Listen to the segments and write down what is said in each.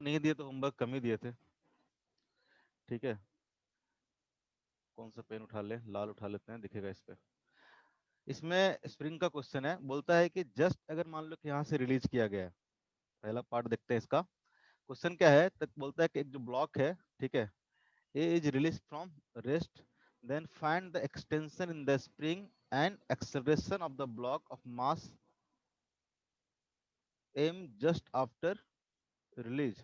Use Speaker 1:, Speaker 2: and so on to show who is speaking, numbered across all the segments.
Speaker 1: नहीं दिए तो होमवर्क कम ही दिए थे। ठीक है, कौन सा पेन उठा ले, लाल उठा लेते हैं, दिखेगा इस पे। इसमें स्प्रिंग का क्वेश्चन है, बोलता है कि जस्ट अगर मान लो कि यहाँ से रिलीज किया गया है, पहला पार्ट देखते हैं इसका। क्वेश्चन क्या है, तक बोलता है कि एक जो ब्लॉक है, ठीक है, A is release from rest, then find the extension in the spring and acceleration of the block of mass M just after release.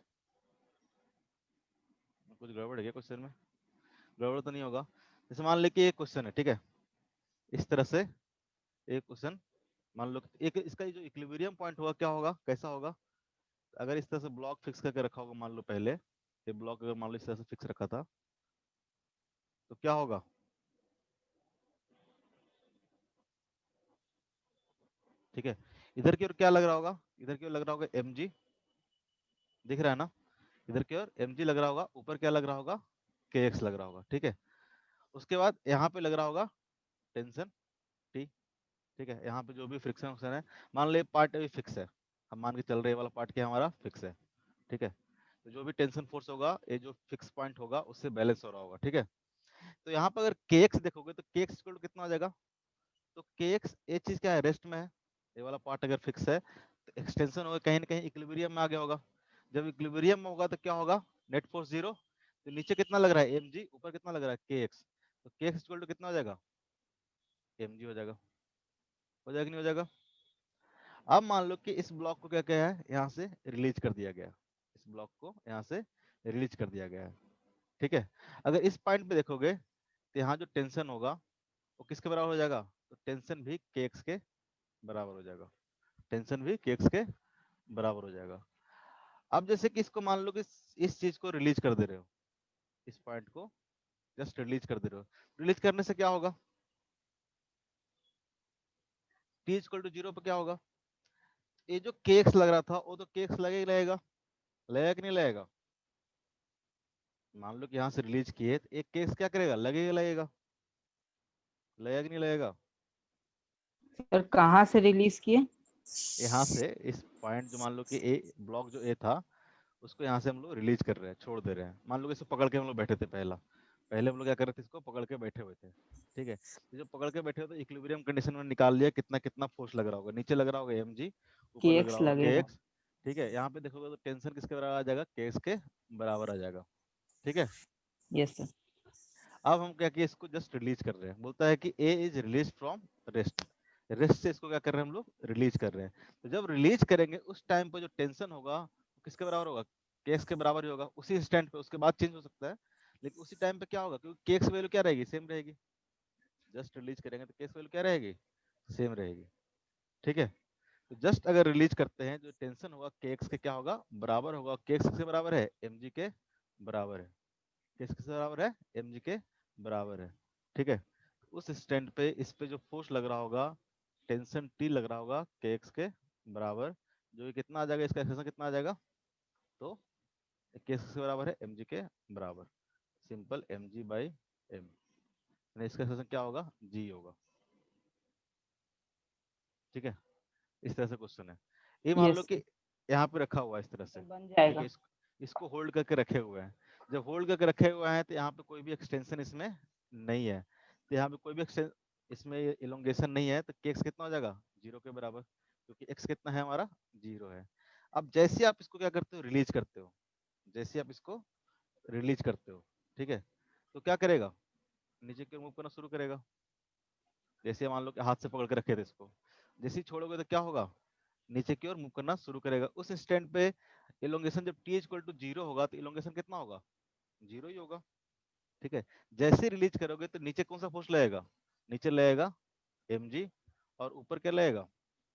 Speaker 1: कुछ गड़बड़ है क्या क्वेश्चन में? गड़बड़ तो नहीं होगा। जैसे मान ले कि एक क्वेश्चन है, ठीक है, इस तरह से एक क्वेश्चन मान लो, एक इसका जो इक्विलिब्रियम पॉइंट होगा क्या होगा, कैसा होगा? अगर इस तरह से ब्लॉक फिक्स करके रखा होगा, मान लो पहले ये ब्लॉक अगर मान लो इस तरह से फिक्स रखा था, तो क्या होगा? ठीक है, इधर की ओर क्या लग रहा होगा? इधर की ओर लग रहा होगा mg, दिख रहा है ना? इधर की ओर mg लग रहा होगा, ऊपर क्या लग रहा होगा? kx लग रहा होगा। ठीक है, उसके बाद यहाँ पे लग रहा होगा टेंशन t। ठीक है, यहाँ पे जो भी फ्रिक्शन फंक्शन है, मान लो पार्ट अभी फिक्स है, हम मान के चल रहे वाला पार्ट क्या हमारा फिक्स है। ठीक है, तो जो भी टेंशन फोर्स होगा, ये जो फिक्स पॉइंट होगा उससे बैलेंस हो रहा होगा। ठीक है, तो यहाँ पर अगर kx देखोगे तो kx इक्वल टू कितना हो जाएगा? तो kx ये चीज क्या है, रेस्ट में है, ये वाला पार्ट अगर फिक्स है तो एक्सटेंशन होगा कहीं ना कहीं इक्विलिब्रियम में आ गया होगा। जब इक्विलिब्रियम में होगा तो क्या होगा? Net force zero. तो नीचे कितना लग रहा है mg, ऊपर कितना लग रहा है kx, तो kx इक्वल टू कितना हो जाएगा? mg हो जाएगा। हो जाएगा नहीं हो जाएगा? अब मान लो कि इस ब्लॉक को क्या क्या है, यहाँ से रिलीज कर दिया गया, इस ब्लॉक को यहाँ से रिलीज कर दिया गया है। ठीक है, अगर इस पॉइंट पे देखोगे तो यहाँ जो टेंशन होगा वो किसके बराबर हो जाएगा? तो टेंशन भी kx के बराबर हो जाएगा, टेंशन भी kx के बराबर हो जाएगा। अब जैसे कि इसको मान लो कि इस चीज को रिलीज कर दे रहे हो, इस पॉइंट को जस्ट रिलीज कर दे रहे हो, रिलीज करने से क्या होगा? t इक्वल टू जीरो पे क्या होगा? ये जो kx लग रहा था वो तो kx लगेगा लगेगा, लगेगा कि नहीं लगेगा? मान लो कि यहाँ से रिलीज किए तो एक केस क्या करेगा, लगेगा लगेगा, लगेगा कि नहीं लगेगा?
Speaker 2: सर कहाँ से रिलीज किए?
Speaker 1: यहाँ से इस पॉइंट जो मान लो कि ए ब्लॉक जो ए था, उसको यहाँ से हम लोग रिलीज कर रहे हैं, छोड़ दे रहे हैं। मान लो कि इसको पकड़ के हम लोग बैठे थे, पहले हम लोग क्या कर रहे थे, इसको पकड़ के बैठे हुए थे। ठीक है, तो जो पकड़ के बैठे हो तो इक्विलिब्रियम कंडीशन में निकाल लिया कितना कितना फोर्स लग रहा होगा, नीचे लग रहा होगा mg, ऊपर लग रहा
Speaker 2: kx
Speaker 1: होगा
Speaker 2: लगेगा।
Speaker 1: kx। ठीक है, यहाँ पे देखोगे तो टेंशन किसके बराबर आ जाएगा? kx के बराबर आ जाएगा। ठीक है,
Speaker 2: यस सर।
Speaker 1: अब हम क्या किए, इसको जस्ट रिलीज कर रहे हैं, बोलता है कि A is release from rest, rest से इसको क्या कर रहे हैं हम लोग, रिलीज कर रहे हैं। तो जब रिलीज करेंगे उस टाइम पर जो टेंशन होगा वो किसके बराबर होगा? केएक्स के बराबर ही होगा उसी इंस्टेंट पे, उसके बाद चेंज हो सकता है, लेकिन उसी टाइम पे क्या होगा, क्योंकि केएक्स की वैल्यू क्या रहेगी, सेम रहेगी। जस्ट रिलीज करेंगे तो केएक्स वैल्यू क्या रहेगी, सेम रहेगी। ठीक है, तो जस्ट अगर रिलीज करते हैं जो टेंशन होगा केएक्स के क्या होगा, बराबर होगा, केएक्स किसके बराबर है, एमजी के बराबर है, किसके बराबर है, mg के बराबर है। ठीक है, उस स्टैंड पे इस पे जो फोर्स लग रहा होगा, टेंशन t लग रहा होगा kx के बराबर, जो कि कितना आ जाएगा, इसका एक्सप्रेशन कितना आ जाएगा, तो kx के बराबर है mg के बराबर, सिंपल mg बाई m, इसका एक्सप्रेशन क्या होगा, g होगा। ठीक है, इस तरह से क्वेश्चन है। ये मान लो
Speaker 2: यस
Speaker 1: कि यहाँ पे रखा हुआ है इस तरह से,
Speaker 2: सर बन
Speaker 1: ठीक है,
Speaker 2: जाएगा।
Speaker 1: इसको होल्ड करके रखे हुए हैं। जब होल्ड करके रखे हुए हैं तो यहाँ पे कोई भी एक्सटेंशन इसमें नहीं है, तो यहाँ पे कोई भी इसमें इलोंगेशन नहीं है, तो केक्स कितना हो जाएगा, जीरो के बराबर, क्योंकि एक्स कितना है हमारा, जीरो है। अब जैसे आप इसको क्या करते हो, रिलीज करते हो, जैसे आप इसको रिलीज करते हो, ठीक है, तो क्या करेगा, नीचे की ओर मूव करना शुरू करेगा। जैसे मान लो कि हाथ से पकड़ के रखे थे इसको, जैसे ही छोड़ोगे तो क्या होगा, नीचे की ओर मूव करना शुरू करेगा। उस इंस्टेंट पे इलोंगेशन जब t इक्वल टू जीरो होगा तो इलोंगेशन कितना होगा, जीरो ही होगा। ठीक है, जैसे रिलीज करोगे तो नीचे कौन सा फोर्स लगेगा, नीचे लगेगा mg, और ऊपर क्या लगेगा,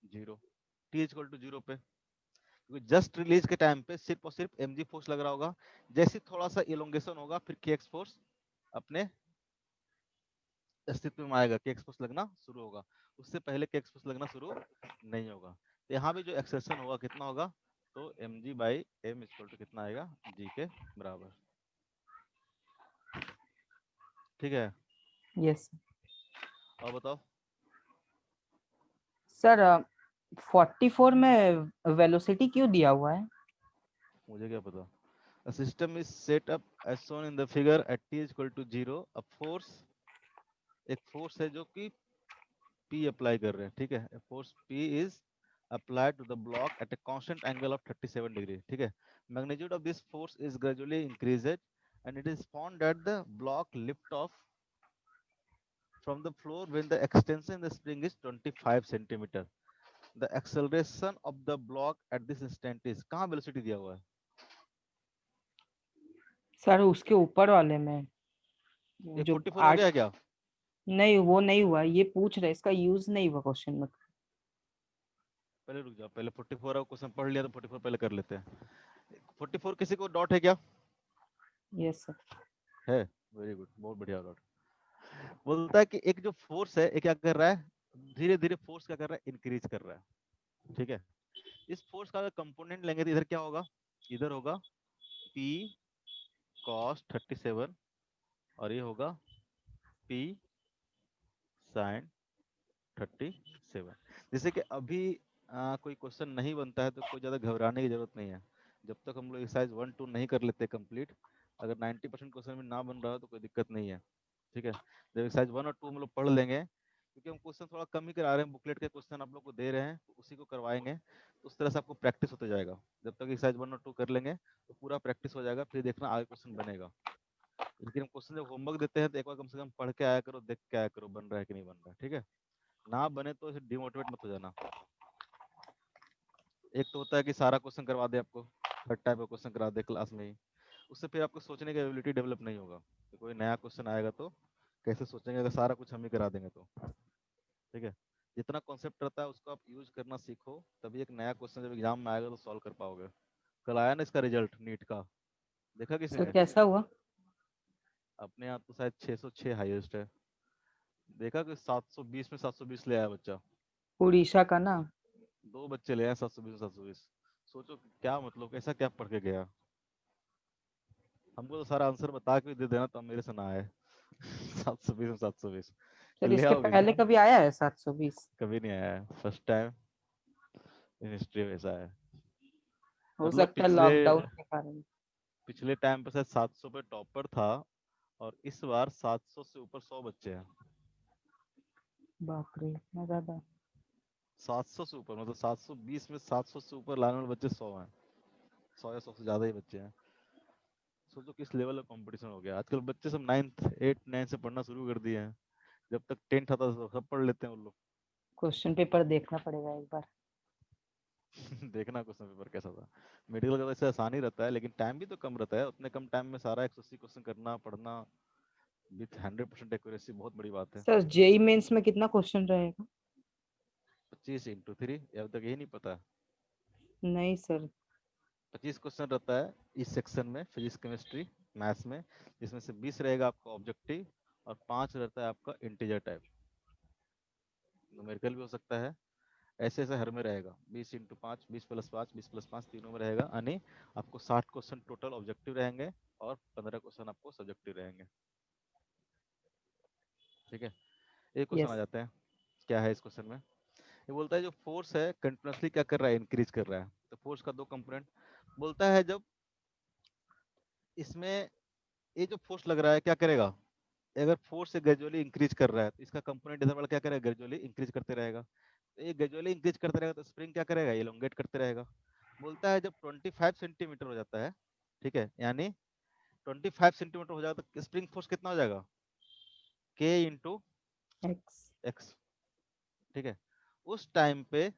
Speaker 1: zero, t equal to zero पे, क्योंकि जस्ट रिलीज के टाइम पे सिर्फ और सिर्फ mg फोर्स लग रहा होगा। जैसे थोड़ा सा इलोंगेशन होगा फिर kx फोर्स अपने अस्तित्व में आएगा, kx फोर्स लगना शुरू होगा, उससे पहले kx फोर्स लगना शुरू नहीं होगा। तो यहाँ भी जो एक्सेशन होगा कितना होगा, तो mg by m equal to कितना आएगा, g के बराबर। ठीक है,
Speaker 2: यस
Speaker 1: और बताओ।
Speaker 2: सर 44 में वेलोसिटी क्यों दिया हुआ है?
Speaker 1: मुझे क्या पता। A system is set up as shown in the figure at t is equal to 0. A force, एक फोर्स है जो कि P अप्लाई कर रहे हैं, ठीक है। Force P is applied to the block at a constant angle of 37 degree, ठीक है। Magnitude of this force is gradually increased and it is found that the block lift off from the floor when the extension in the spring is 25 centimeter. The acceleration of the block at this instant is, कहाँ velocity दिया हुआ है?
Speaker 2: Sir उसके ऊपर वाले में वो
Speaker 1: ये
Speaker 2: जो
Speaker 1: 44 हो
Speaker 2: आठ,
Speaker 1: गया है क्या?
Speaker 2: नहीं वो नहीं हुआ, ये पूछ रहे इसका यूज नहीं हुआ क्वेश्चन में।
Speaker 1: पहले रुक जाओ, पहले 44 का क्वेश्चन पढ़ लिया तो 44 पहले कर लेते हैं। 44 किसी को डॉट है क्या?
Speaker 2: Yes sir.
Speaker 1: है, वेरी गुड, बहुत बढ़िया डॉट। बोलता है कि एक जो फोर्स है ये क्या कर रहा है, धीरे धीरे फोर्स क्या कर रहा है, इंक्रीज कर रहा है, ठीक है। इस फोर्स का अगर कंपोनेंट लेंगे तो इधर क्या होगा, इधर होगा P cos 37 और ये होगा P sin 37। जैसे कि अभी कोई क्वेश्चन नहीं बनता है तो कोई ज़्यादा घबराने की जरूरत नहीं है। जब तक हम लोग एक्सरसाइज 1 2 नहीं कर लेते कंप्लीट, अगर 90% क्वेश्चन में ना बन रहा हो तो कोई दिक्कत नहीं है, ठीक है। जब एक्सरसाइज 1 और 2 हम लोग पढ़ लेंगे, क्योंकि हम क्वेश्चन थोड़ा कम ही करा रहे हैं, बुकलेट के क्वेश्चन आप लोग को दे रहे हैं तो उसी को करवाएंगे, तो उस तरह से आपको प्रैक्टिस होते जाएगा। जब तक एक्सरसाइज 1 और 2 कर लेंगे तो पूरा प्रैक्टिस हो जाएगा, फिर देखना आगे क्वेश्चन बनेगा। लेकिन हम क्वेश्चन जब होमवर्क देते हैं तो एक बार कम से कम पढ़ के आया करो, देख के आया करो बन रहा है कि नहीं बन रहा है, ठीक है। ना बने तो इसे डिमोटिवेट मत हो जाना। एक तो होता है कि सारा क्वेश्चन करवा दे आपको, हर टाइप का क्वेश्चन करा दे क्लास में ही, उससे फिर आपको सोचने की एबिलिटी डेवलप नहीं होगा। तो कोई नया क्वेश्चन आएगा तो कैसे सोचेंगे अगर सारा कुछ हम ही करा देंगे तो, ठीक है। जितना कॉन्सेप्ट रहता है उसको आप यूज करना सीखो, तभी एक नया क्वेश्चन जब एग्जाम में आएगा तो सॉल्व कर पाओगे। कल आया ना इसका रिजल्ट नीट का, देखा किसी
Speaker 2: सर
Speaker 1: ने?
Speaker 2: कैसा हुआ?
Speaker 1: अपने यहाँ तो शायद 606 हाईएस्ट है, देखा कि 720 में 720 ले आया बच्चा।
Speaker 2: उड़ीसा का ना?
Speaker 1: 2 बच्चे ले आए 720 720। सोचो क्या मतलब, कैसा क्या पढ़ के गया। हमको तो सारा आंसर बता के दे देना तो मेरे से ना आए 720 में 720
Speaker 2: सर
Speaker 1: ले
Speaker 2: इसके
Speaker 1: आओगे
Speaker 2: पहले
Speaker 1: नहीं।
Speaker 2: कभी आया है 720?
Speaker 1: कभी नहीं आया है, फर्स्ट टाइम इन हिस्ट्री में ऐसा है।
Speaker 2: हो
Speaker 1: मतलब
Speaker 2: सकता है
Speaker 1: पिछले
Speaker 2: लॉकडाउन के कारण।
Speaker 1: पिछले टाइम पे शायद 700 पे टॉपर था, और इस बार 700 से ऊपर 100 बच्चे हैं।
Speaker 2: बाप रे इतना ज्यादा।
Speaker 1: 700 से ऊपर मतलब 720 में 700 से ऊपर लाने वाले बच्चे 100 हैं, 100 या 100 से ज्यादा ही बच्चे हैं। सोचो किस लेवल का कंपटीशन हो गया। आजकल बच्चे सब 9th 8 9 से पढ़ना शुरू कर दिए हैं, जब तक 10th आता था सब पढ़ लेते हैं वो लोग।
Speaker 2: क्वेश्चन पेपर देखना पड़ेगा एक बार।
Speaker 1: देखना क्वेश्चन पेपर कैसा था। मेडिकल का वैसे आसान ही रहता है, लेकिन टाइम भी तो कम रहता है, उतने कम टाइम में सारा 180 क्वेश्चन करना पढ़ना विथ 100% एक्यूरेसी बहुत बड़ी बात है।
Speaker 2: सर जेई मेंस में कितना क्वेश्चन रहेगा?
Speaker 1: 25 × 3, अब तक यही नहीं पता।
Speaker 2: नहीं सर।
Speaker 1: 25 क्वेश्चन रहता है इस सेक्शन में, फिजिक्स केमिस्ट्री मैथ्स में, जिसमें से 20 रहेगा आपका ऑब्जेक्टिव और 5 रहता है आपका इंटीजर टाइप। न्यूमेरिकल भी हो सकता है, ऐसे ऐसे हर में रहेगा। 20 × 5 20 + 5 20 + 5 तीनों में रहेगा, यानी आपको 60 क्वेश्चन टोटल ऑब्जेक्टिव रहेंगे और 15 क्वेश्चन आपको सब्जेक्टिव रहेंगे, ठीक है। एक क्वेश्चन आ
Speaker 2: यस।
Speaker 1: जाते हैं, क्या है इस क्वेश्चन में। ये बोलता है जो फोर्स है कंटिन्यूसली क्या कर रहा है, इंक्रीज कर रहा है। तो फोर्स का दो कंपोनेंट बोलता है, जब इसमें ये जो फोर्स लग रहा है क्या करेगा, अगर फोर्स से ग्रेजुअली इंक्रीज कर रहा है तो इसका कंपोनेंट इधर वाला क्या करेगा, ग्रेजुअली इंक्रीज करते रहेगा। तो ये ग्रेजुअली इंक्रीज करते रहेगा तो स्प्रिंग क्या करेगा, एलोंगेट करते रहेगा। बोलता है जब 25 सेंटीमीटर हो जाता है, ठीक है, यानी 25 सेंटीमीटर हो जाएगा तो स्प्रिंग फोर्स कितना हो जाएगा, के इंटू
Speaker 2: एक्स।
Speaker 1: एक्स, ठीक है। उस टाइम पे,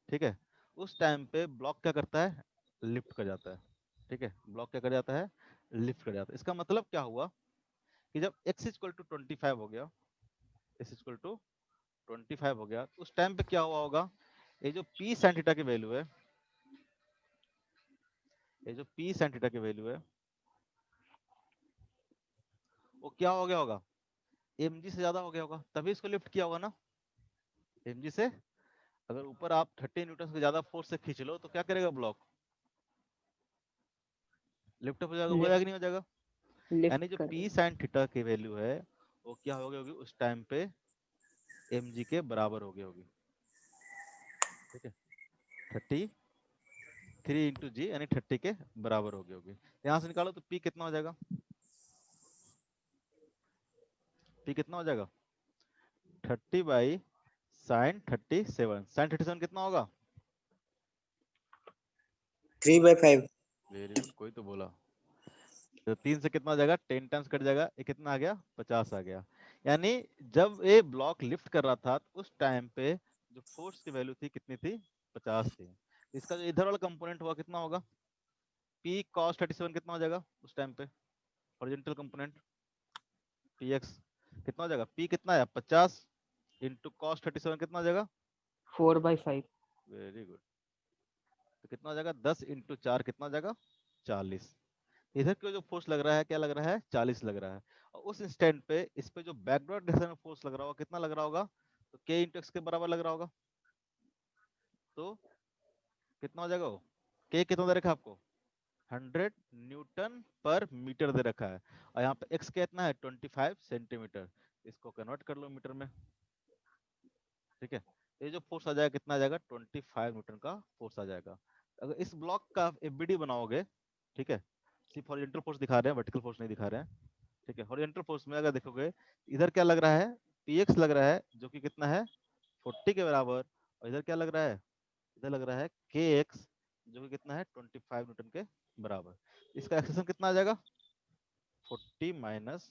Speaker 1: ठीक है, उस टाइम पे ब्लॉक क्या करता है, लिफ्ट कर जाता है, ठीक है। ब्लॉक क्या कर जाता है, लिफ्ट कर जाता है। इसका मतलब क्या हुआ कि जब x इक्वल टू 25 हो गया, x इक्वल टू 25 हो गया, तो उस टाइम पे क्या हुआ होगा, ये जो p sin थीटा की वैल्यू है, ये जो p sin थीटा की वैल्यू है वो क्या हो गया होगा, mg से ज्यादा हो गया होगा, तभी इसको लिफ्ट किया होगा ना। mg से अगर ऊपर आप 30 न्यूटन से ज्यादा फोर्स से खींच लो तो क्या करेगा ब्लॉक, लिफ्ट हो जाएगा, हो जाएगा कि
Speaker 2: लिफ्ट।
Speaker 1: नहीं हो जाएगा। यानी
Speaker 2: लिफ्ट
Speaker 1: जो p
Speaker 2: करेगा।
Speaker 1: sin थीटा की वैल्यू है वो क्या हो गई होगी उस टाइम पे, mg के बराबर हो गई होगी, ठीक है। 30 3 इंटू जी यानी 30 के बराबर होगी। यहाँ से निकालो तो पी कितना हो जाएगा, पी कितना हो जाएगा 30/sin 37। sin 37 कितना होगा,
Speaker 3: 3/5।
Speaker 1: वेरी गुड, कोई तो बोला। तो 3 से कितना हो जाएगा, 10 टाइम्स कट जाएगा, ये कितना आ गया 50 आ गया। यानी जब ये ब्लॉक लिफ्ट कर रहा था तो उस टाइम पे जो फोर्स की वैल्यू थी कितनी थी, 50 थी। इसका जो इधर वाला कंपोनेंट हुआ कितना होगा, पी cos 37 कितना हो जाएगा उस टाइम पे, हॉरिजॉन्टल कंपोनेंट px कितना हो जाएगा, p कितना है 50 इंटू cos 37 कितना हो जाएगा,
Speaker 2: 4/5।
Speaker 1: Very good. तो कितना हो जाएगा 10 इंटू 4 कितना हो जाएगा 40। इधर का जो फोर्स लग रहा है क्या लग रहा है 40 लग रहा है। और उस इंस्टेंट पे इस पे जो बैकवर्ड डायरेक्शन में फोर्स लग रहा होगा कितना लग रहा होगा, तो k इंटू एक्स के बराबर लग रहा होगा। तो कितना हो जाएगा वो, k कितना दे रखा है आपको 100 न्यूटन पर मीटर दे रखा है, और यहाँ पे x कितना है 25 सेंटीमीटर। इसको कन्वर्ट कर लो मीटर में, ठीक है। ये जो फोर्स आ जाएगा कितना आ जाएगा 25 न्यूटन का फोर्स आ जाएगा। अगर इस ब्लॉक का एफबीडी बनाओगे, ठीक है, सिर्फ हॉरिजॉन्टल फोर्स दिखा रहे हैं, वर्टिकल फोर्स नहीं दिखा रहे हैं, ठीक है। हॉरिजॉन्टल फोर्स में अगर देखोगे इधर क्या लग रहा है, px लग रहा है जो कि कितना है 40 के बराबर, और इधर क्या लग रहा है, इधर लग रहा है kx जो कि कितना है 25 न्यूटन के बराबर। इसका एक्सेशन कितना आ जाएगा 40 माइनस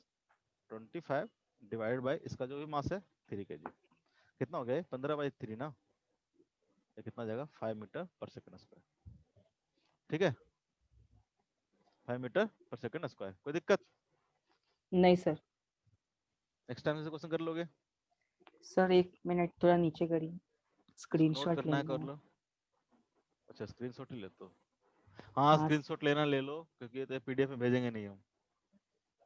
Speaker 1: 25 डिवाइड बाई इसका जो भी मास है 3 kg। कितना हो गया 15/3 ना, ये कितना आ जाएगा 5 मीटर पर सेकंड स्क्वायर, ठीक है, 5 मीटर पर सेकंड स्क्वायर। कोई दिक्कत,
Speaker 2: नहीं सर।
Speaker 1: नेक्स्ट टाइम से क्वेश्चन कर लोगे,
Speaker 2: सर 1 मिनट थोड़ा नीचे करिए,
Speaker 1: इसको नोट
Speaker 2: स्क्रीनशॉट
Speaker 1: करना है
Speaker 2: लेना
Speaker 1: कर
Speaker 2: है।
Speaker 1: लो। अच्छा स्क्रीनशॉट ही लेते हो, हाँ
Speaker 2: हाँ,
Speaker 1: स्क्रीनशॉट लेना ले लो, क्योंकि ये तो पीडीएफ में भेजेंगे नहीं हम,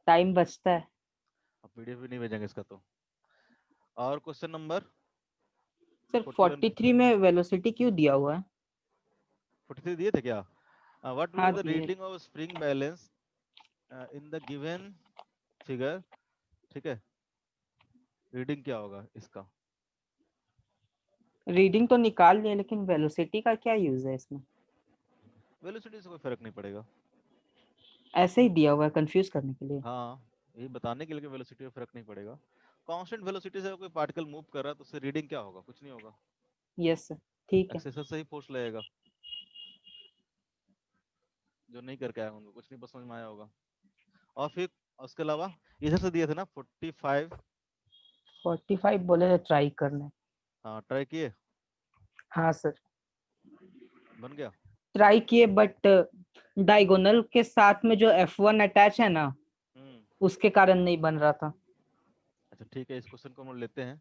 Speaker 2: टाइम बचता है।
Speaker 1: अब पीडीएफ भी नहीं भेजेंगे इसका तो। और क्वेश्चन नंबर
Speaker 2: सर
Speaker 1: 41
Speaker 2: 43 में वेलोसिटी क्यों दिया हुआ है?
Speaker 1: 43 दिए थे क्या, व्हाट विल
Speaker 2: हाँ
Speaker 1: बी द
Speaker 2: दिए।
Speaker 1: Reading of spring balance in the given figure, ठीक है, रीडिंग क्या होगा इसका,
Speaker 2: रीडिंग तो निकाल लिया, लेकिन वेलोसिटी का क्या यूज है इसमें?
Speaker 1: वेलोसिटी से कोई फर्क नहीं पड़ेगा।
Speaker 2: ऐसे ही दिया हुआ है कंफ्यूज करने के लिए।
Speaker 1: हाँ ये बताने के लिए कि वेलोसिटी में फर्क नहीं पड़ेगा। कांस्टेंट वेलोसिटी से कोई पार्टिकल मूव कर रहा है तो उससे रीडिंग क्या होगा, कुछ नहीं होगा,
Speaker 2: यस सर, ठीक है।
Speaker 1: एक्सेलरेशन से ही फोर्स लगेगा। जो नहीं करके आए उनको कुछ नहीं समझ में आया होगा। और फिर उसके अलावा इधर से दिए थे ना 45,
Speaker 2: 45 बोले थे ट्राई करने।
Speaker 1: हाँ ट्राई किए,
Speaker 2: हाँ सर,
Speaker 1: बन गया।
Speaker 2: ट्राई किए, बट डायगोनल के साथ में जो F1 अटैच है ना,
Speaker 1: हम्म,
Speaker 2: उसके कारण नहीं बन रहा था।
Speaker 1: अच्छा ठीक है, इस क्वेश्चन को हम लोग लेते हैं,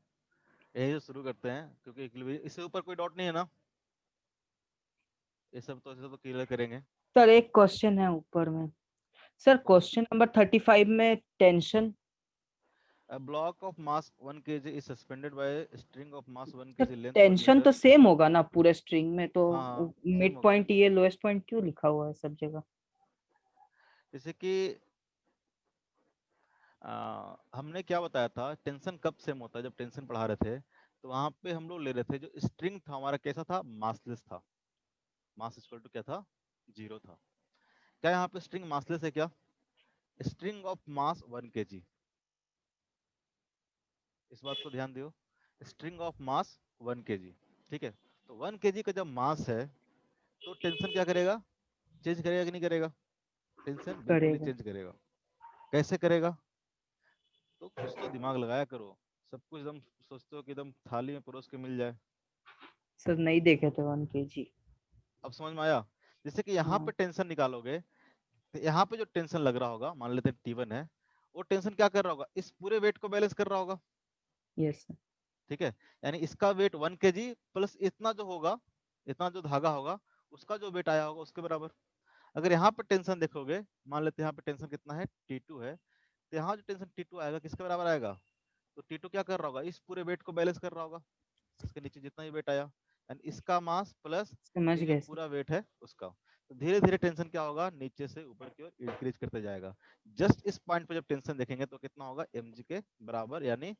Speaker 1: यही से शुरू करते हैं, क्योंकि इससे ऊपर कोई डाउट नहीं है ना, ये सब तो क्लियर करेंगे।
Speaker 2: सर एक क्वेश्चन है ऊपर में। सर
Speaker 1: कौन सा,
Speaker 2: क्वेश्चन नंबर 35 में tension.
Speaker 1: a block of mass 1 kg is suspended by a string of mass 1
Speaker 2: sir
Speaker 1: kg length per
Speaker 2: tension
Speaker 1: meter।
Speaker 2: तो सेम होगा ना पूरे स्ट्रिंग में, तो
Speaker 1: हाँ हाँ सेम
Speaker 2: मिड
Speaker 1: होगा,
Speaker 2: पॉइंट ये लोएस्ट पॉइंट क्यों लिखा हुआ है सब जगह?
Speaker 1: जैसे कि हमने क्या बताया था टेंशन कब सेम होता है, जब टेंशन पढ़ा रहे थे तो वहां पे हम लोग ले रहे थे जो स्ट्रिंग था हमारा कैसा था, मासलेस था, मास इक्वल टू क्या था 0 था। क्या यहाँ पे स्ट्रिंग मासलेस है क्या, स्ट्रिंग ऑफ मास 1 kg, इस बात को ध्यान दियो, स्ट्रिंग ऑफ मास 1 kg, ठीक है। तो 1 kg का जब मास है तो टेंशन क्या करेगा, चेंज करेगा कि नहीं करेगा, टेंशन बिल्कुल ही
Speaker 2: करेगा।
Speaker 1: चेंज करेगा। कैसे करेगा, तो कुछ तो दिमाग लगाया करो, सब कुछ एकदम सोचते हो कि एकदम थाली में परोस के मिल जाए।
Speaker 2: सर नहीं देखे थे 1 kg।
Speaker 1: अब समझ में आया, जैसे कि यहाँ पे
Speaker 2: हाँ।
Speaker 1: टेंशन निकालोगे तो यहाँ पे जो टेंशन लग रहा होगा, मान लेते हैं T1 है, वो टेंशन क्या कर रहा होगा, इस पूरे वेट को बैलेंस कर रहा होगा,
Speaker 2: यस सर।
Speaker 1: ठीक है। यानी इसका वेट 1 kg प्लस इतना जो होगा, इतना जो धागा होगा उसका जो वेट आया होगा उसके बराबर। अगर यहाँ पे टेंशन देखोगे, मान लेते हैं यहाँ पे टेंशन कितना है T2 है, तो यहाँ जो टेंशन T2 आएगा किसके बराबर आएगा, तो T2 क्या कर रहा होगा, इस पूरे वेट को बैलेंस कर रहा होगा, इसके नीचे जितना भी वेट आया एंड इसका मास प्लस
Speaker 2: समझ
Speaker 1: ये जो
Speaker 2: गए सर।
Speaker 1: पूरा वेट है उसका। तो धीरे धीरे टेंशन क्या होगा, नीचे से ऊपर की ओर इंक्रीज करते जाएगा। जस्ट इस पॉइंट पे जब टेंशन देखेंगे तो कितना होगा mg के बराबर, यानी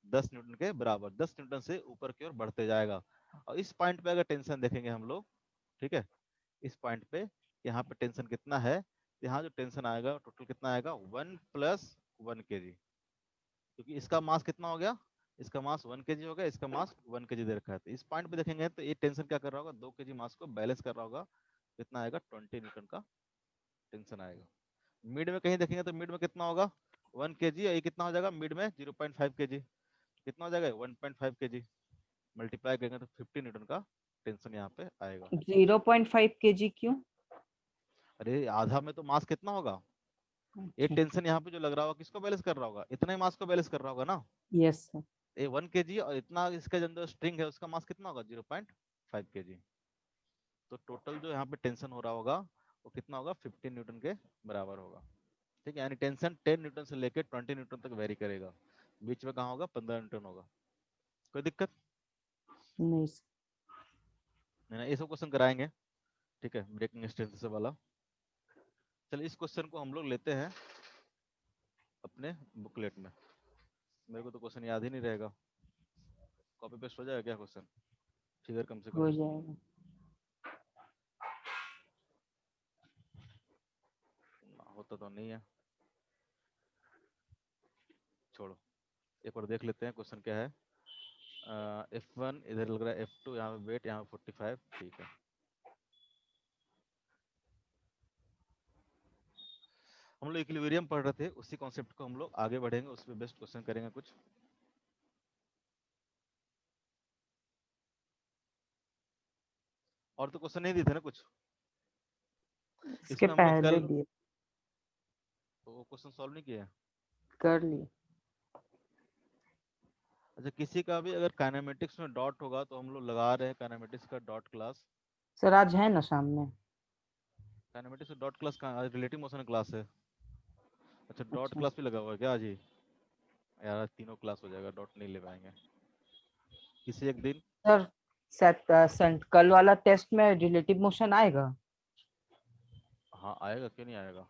Speaker 1: 10 न्यूटन के बराबर, 10 न्यूटन से ऊपर की ओर बढ़ते जाएगा। और इस पॉइंट पे अगर टेंशन देखेंगे हम लोग, ठीक है, इस पॉइंट पे यहाँ पे टेंशन कितना है, यहाँ जो टेंशन आएगा टोटल कितना आएगा 1 + 1 kg, क्योंकि इसका मास कितना हो गया, इसका मास 1 kg हो गया, इसका मास 1 kg दे रखा है। तो इस पॉइंट पे देखेंगे तो ये टेंशन क्या कर रहा होगा, 2 kg मास को बैलेंस कर रहा होगा, कितना आएगा 20 न्यूटन का टेंशन आएगा। मिड में कहीं देखेंगे तो मिड में कितना होगा 1 kg, ये कितना हो जाएगा मिड में 0.5 kg, कितना हो जाएगा 1.5 kg, मल्टीप्लाई करेंगे तो 50 न्यूटन का टेंशन यहाँ पे आएगा।
Speaker 2: 0.5 kg क्यों?
Speaker 1: अरे आधा में तो मास कितना होगा, ये
Speaker 2: अच्छा,
Speaker 1: टेंशन यहाँ पे जो लग रहा होगा किसको बैलेंस कर रहा होगा, इतना ही मास को बैलेंस कर रहा होगा ना।
Speaker 2: Yes sir.
Speaker 1: ये 1 kg और इतना इसका जो अंदर स्ट्रिंग है उसका मास कितना होगा 0.5 kg। तो टोटल जो यहाँ पे टेंशन हो रहा होगा वो कितना होगा 15 न्यूटन के बराबर होगा। ठीक है, यानी टेंशन 10 न्यूटन से लेकर 20 न्यूटन तक वेरी करेगा, बीच में कहाँ होगा 15 न्यूटन होगा। कोई दिक्कत
Speaker 2: नहीं sir।
Speaker 1: नहीं ना, ये सब क्वेश्चन कराएंगे। ठीक है, ब्रेकिंग स्ट्रेंथ से वाला। चलिए इस क्वेश्चन को हम लोग लेते हैं अपने बुकलेट में। मेरे को तो क्वेश्चन याद ही नहीं रहेगा, कॉपी पेस्ट हो जाएगा क्या क्वेश्चन, फिगर कम से कम
Speaker 2: हो जाएगा।
Speaker 1: होता तो नहीं है, छोड़ो। एक बार देख लेते हैं क्वेश्चन क्या है। F1 इधर लग रहा है, F2 यहाँ पे वेट, यहाँ पे 45, ठीक है। हम लोग इक्विलिब्रियम पढ़ रहे थे, उसी कॉन्सेप्ट को हम लोग आगे बढ़ेंगे, उस पर बेस्ट क्वेश्चन करेंगे कुछ। और तो क्वेश्चन नहीं दिए थे ना कुछ
Speaker 2: इसके
Speaker 1: इसमें हम लोग
Speaker 2: पहले
Speaker 1: कल,
Speaker 2: दिए।
Speaker 1: तो वो क्वेश्चन सॉल्व नहीं किया है।
Speaker 2: कर लिए।
Speaker 1: अच्छा, किसी का भी अगर काइनेमेटिक्स में डॉट होगा तो हम लोग लगा रहे हैं काइनेमेटिक्स का डॉट क्लास।
Speaker 2: सर आज है ना सामने?
Speaker 1: काइनेमेटिक्स का डॉट क्लास का रिलेटिव मोशन क्लास है। अच्छा, डॉट
Speaker 2: अच्छा
Speaker 1: क्लास भी लगा हुआ है क्या आज ही? यार तीनों क्लास हो जाएगा, डॉट नहीं ले पाएंगे किसी एक दिन।
Speaker 2: सर, कल वाला टेस्ट में रिलेटिव मोशन आएगा?
Speaker 1: हाँ आएगा, क्यों नहीं आएगा।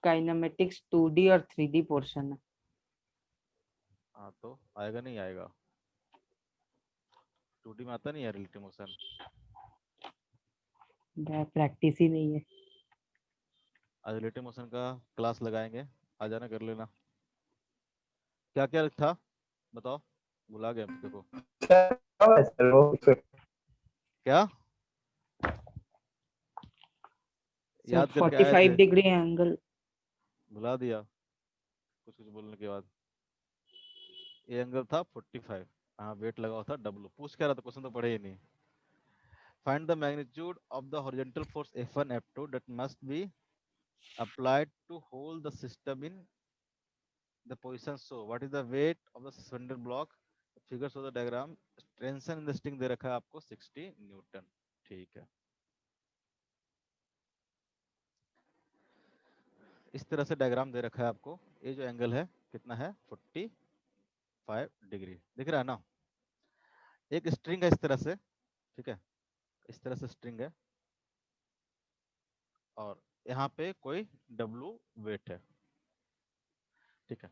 Speaker 2: काइनेमेटिक्स 2D और 3D पोर्शन है।
Speaker 1: हाँ तो आएगा नहीं आएगा, 2D में आता नहीं है रिलेटिव मोशन।
Speaker 2: प्रैक्टिस ही नहीं है।
Speaker 1: आज रिलेटिव मोशन का क्लास लगाएंगे, आ जाना कर लेना। क्या क्या था बताओ, भुला गया देखो।
Speaker 3: सर वो
Speaker 1: क्या
Speaker 2: सर
Speaker 1: याद करके आए
Speaker 2: 45
Speaker 1: थे,
Speaker 2: डिग्री एंगल।
Speaker 1: भुला दिया कुछ कुछ बोलने के बाद। ये एंगल था 45, हाँ वेट लगा हुआ था W। पूछ क्या रहा था क्वेश्चन, तो पढ़े ही नहीं। Find the magnitude of the horizontal force F1 F2 that must be applied to hold the system in the position, so what is the weight of the cylinder block, figures of the diagram, tension in the string दे रखा है आपको 60 Newton. ठीक है, इस तरह से diagram दे रखा है आपको। ये जो एंगल है कितना है 45 डिग्री, दिख रहा है ना। एक स्ट्रिंग है इस तरह से, ठीक है, इस तरह से स्ट्रिंग है और यहाँ पे कोई W वेट है। ठीक है,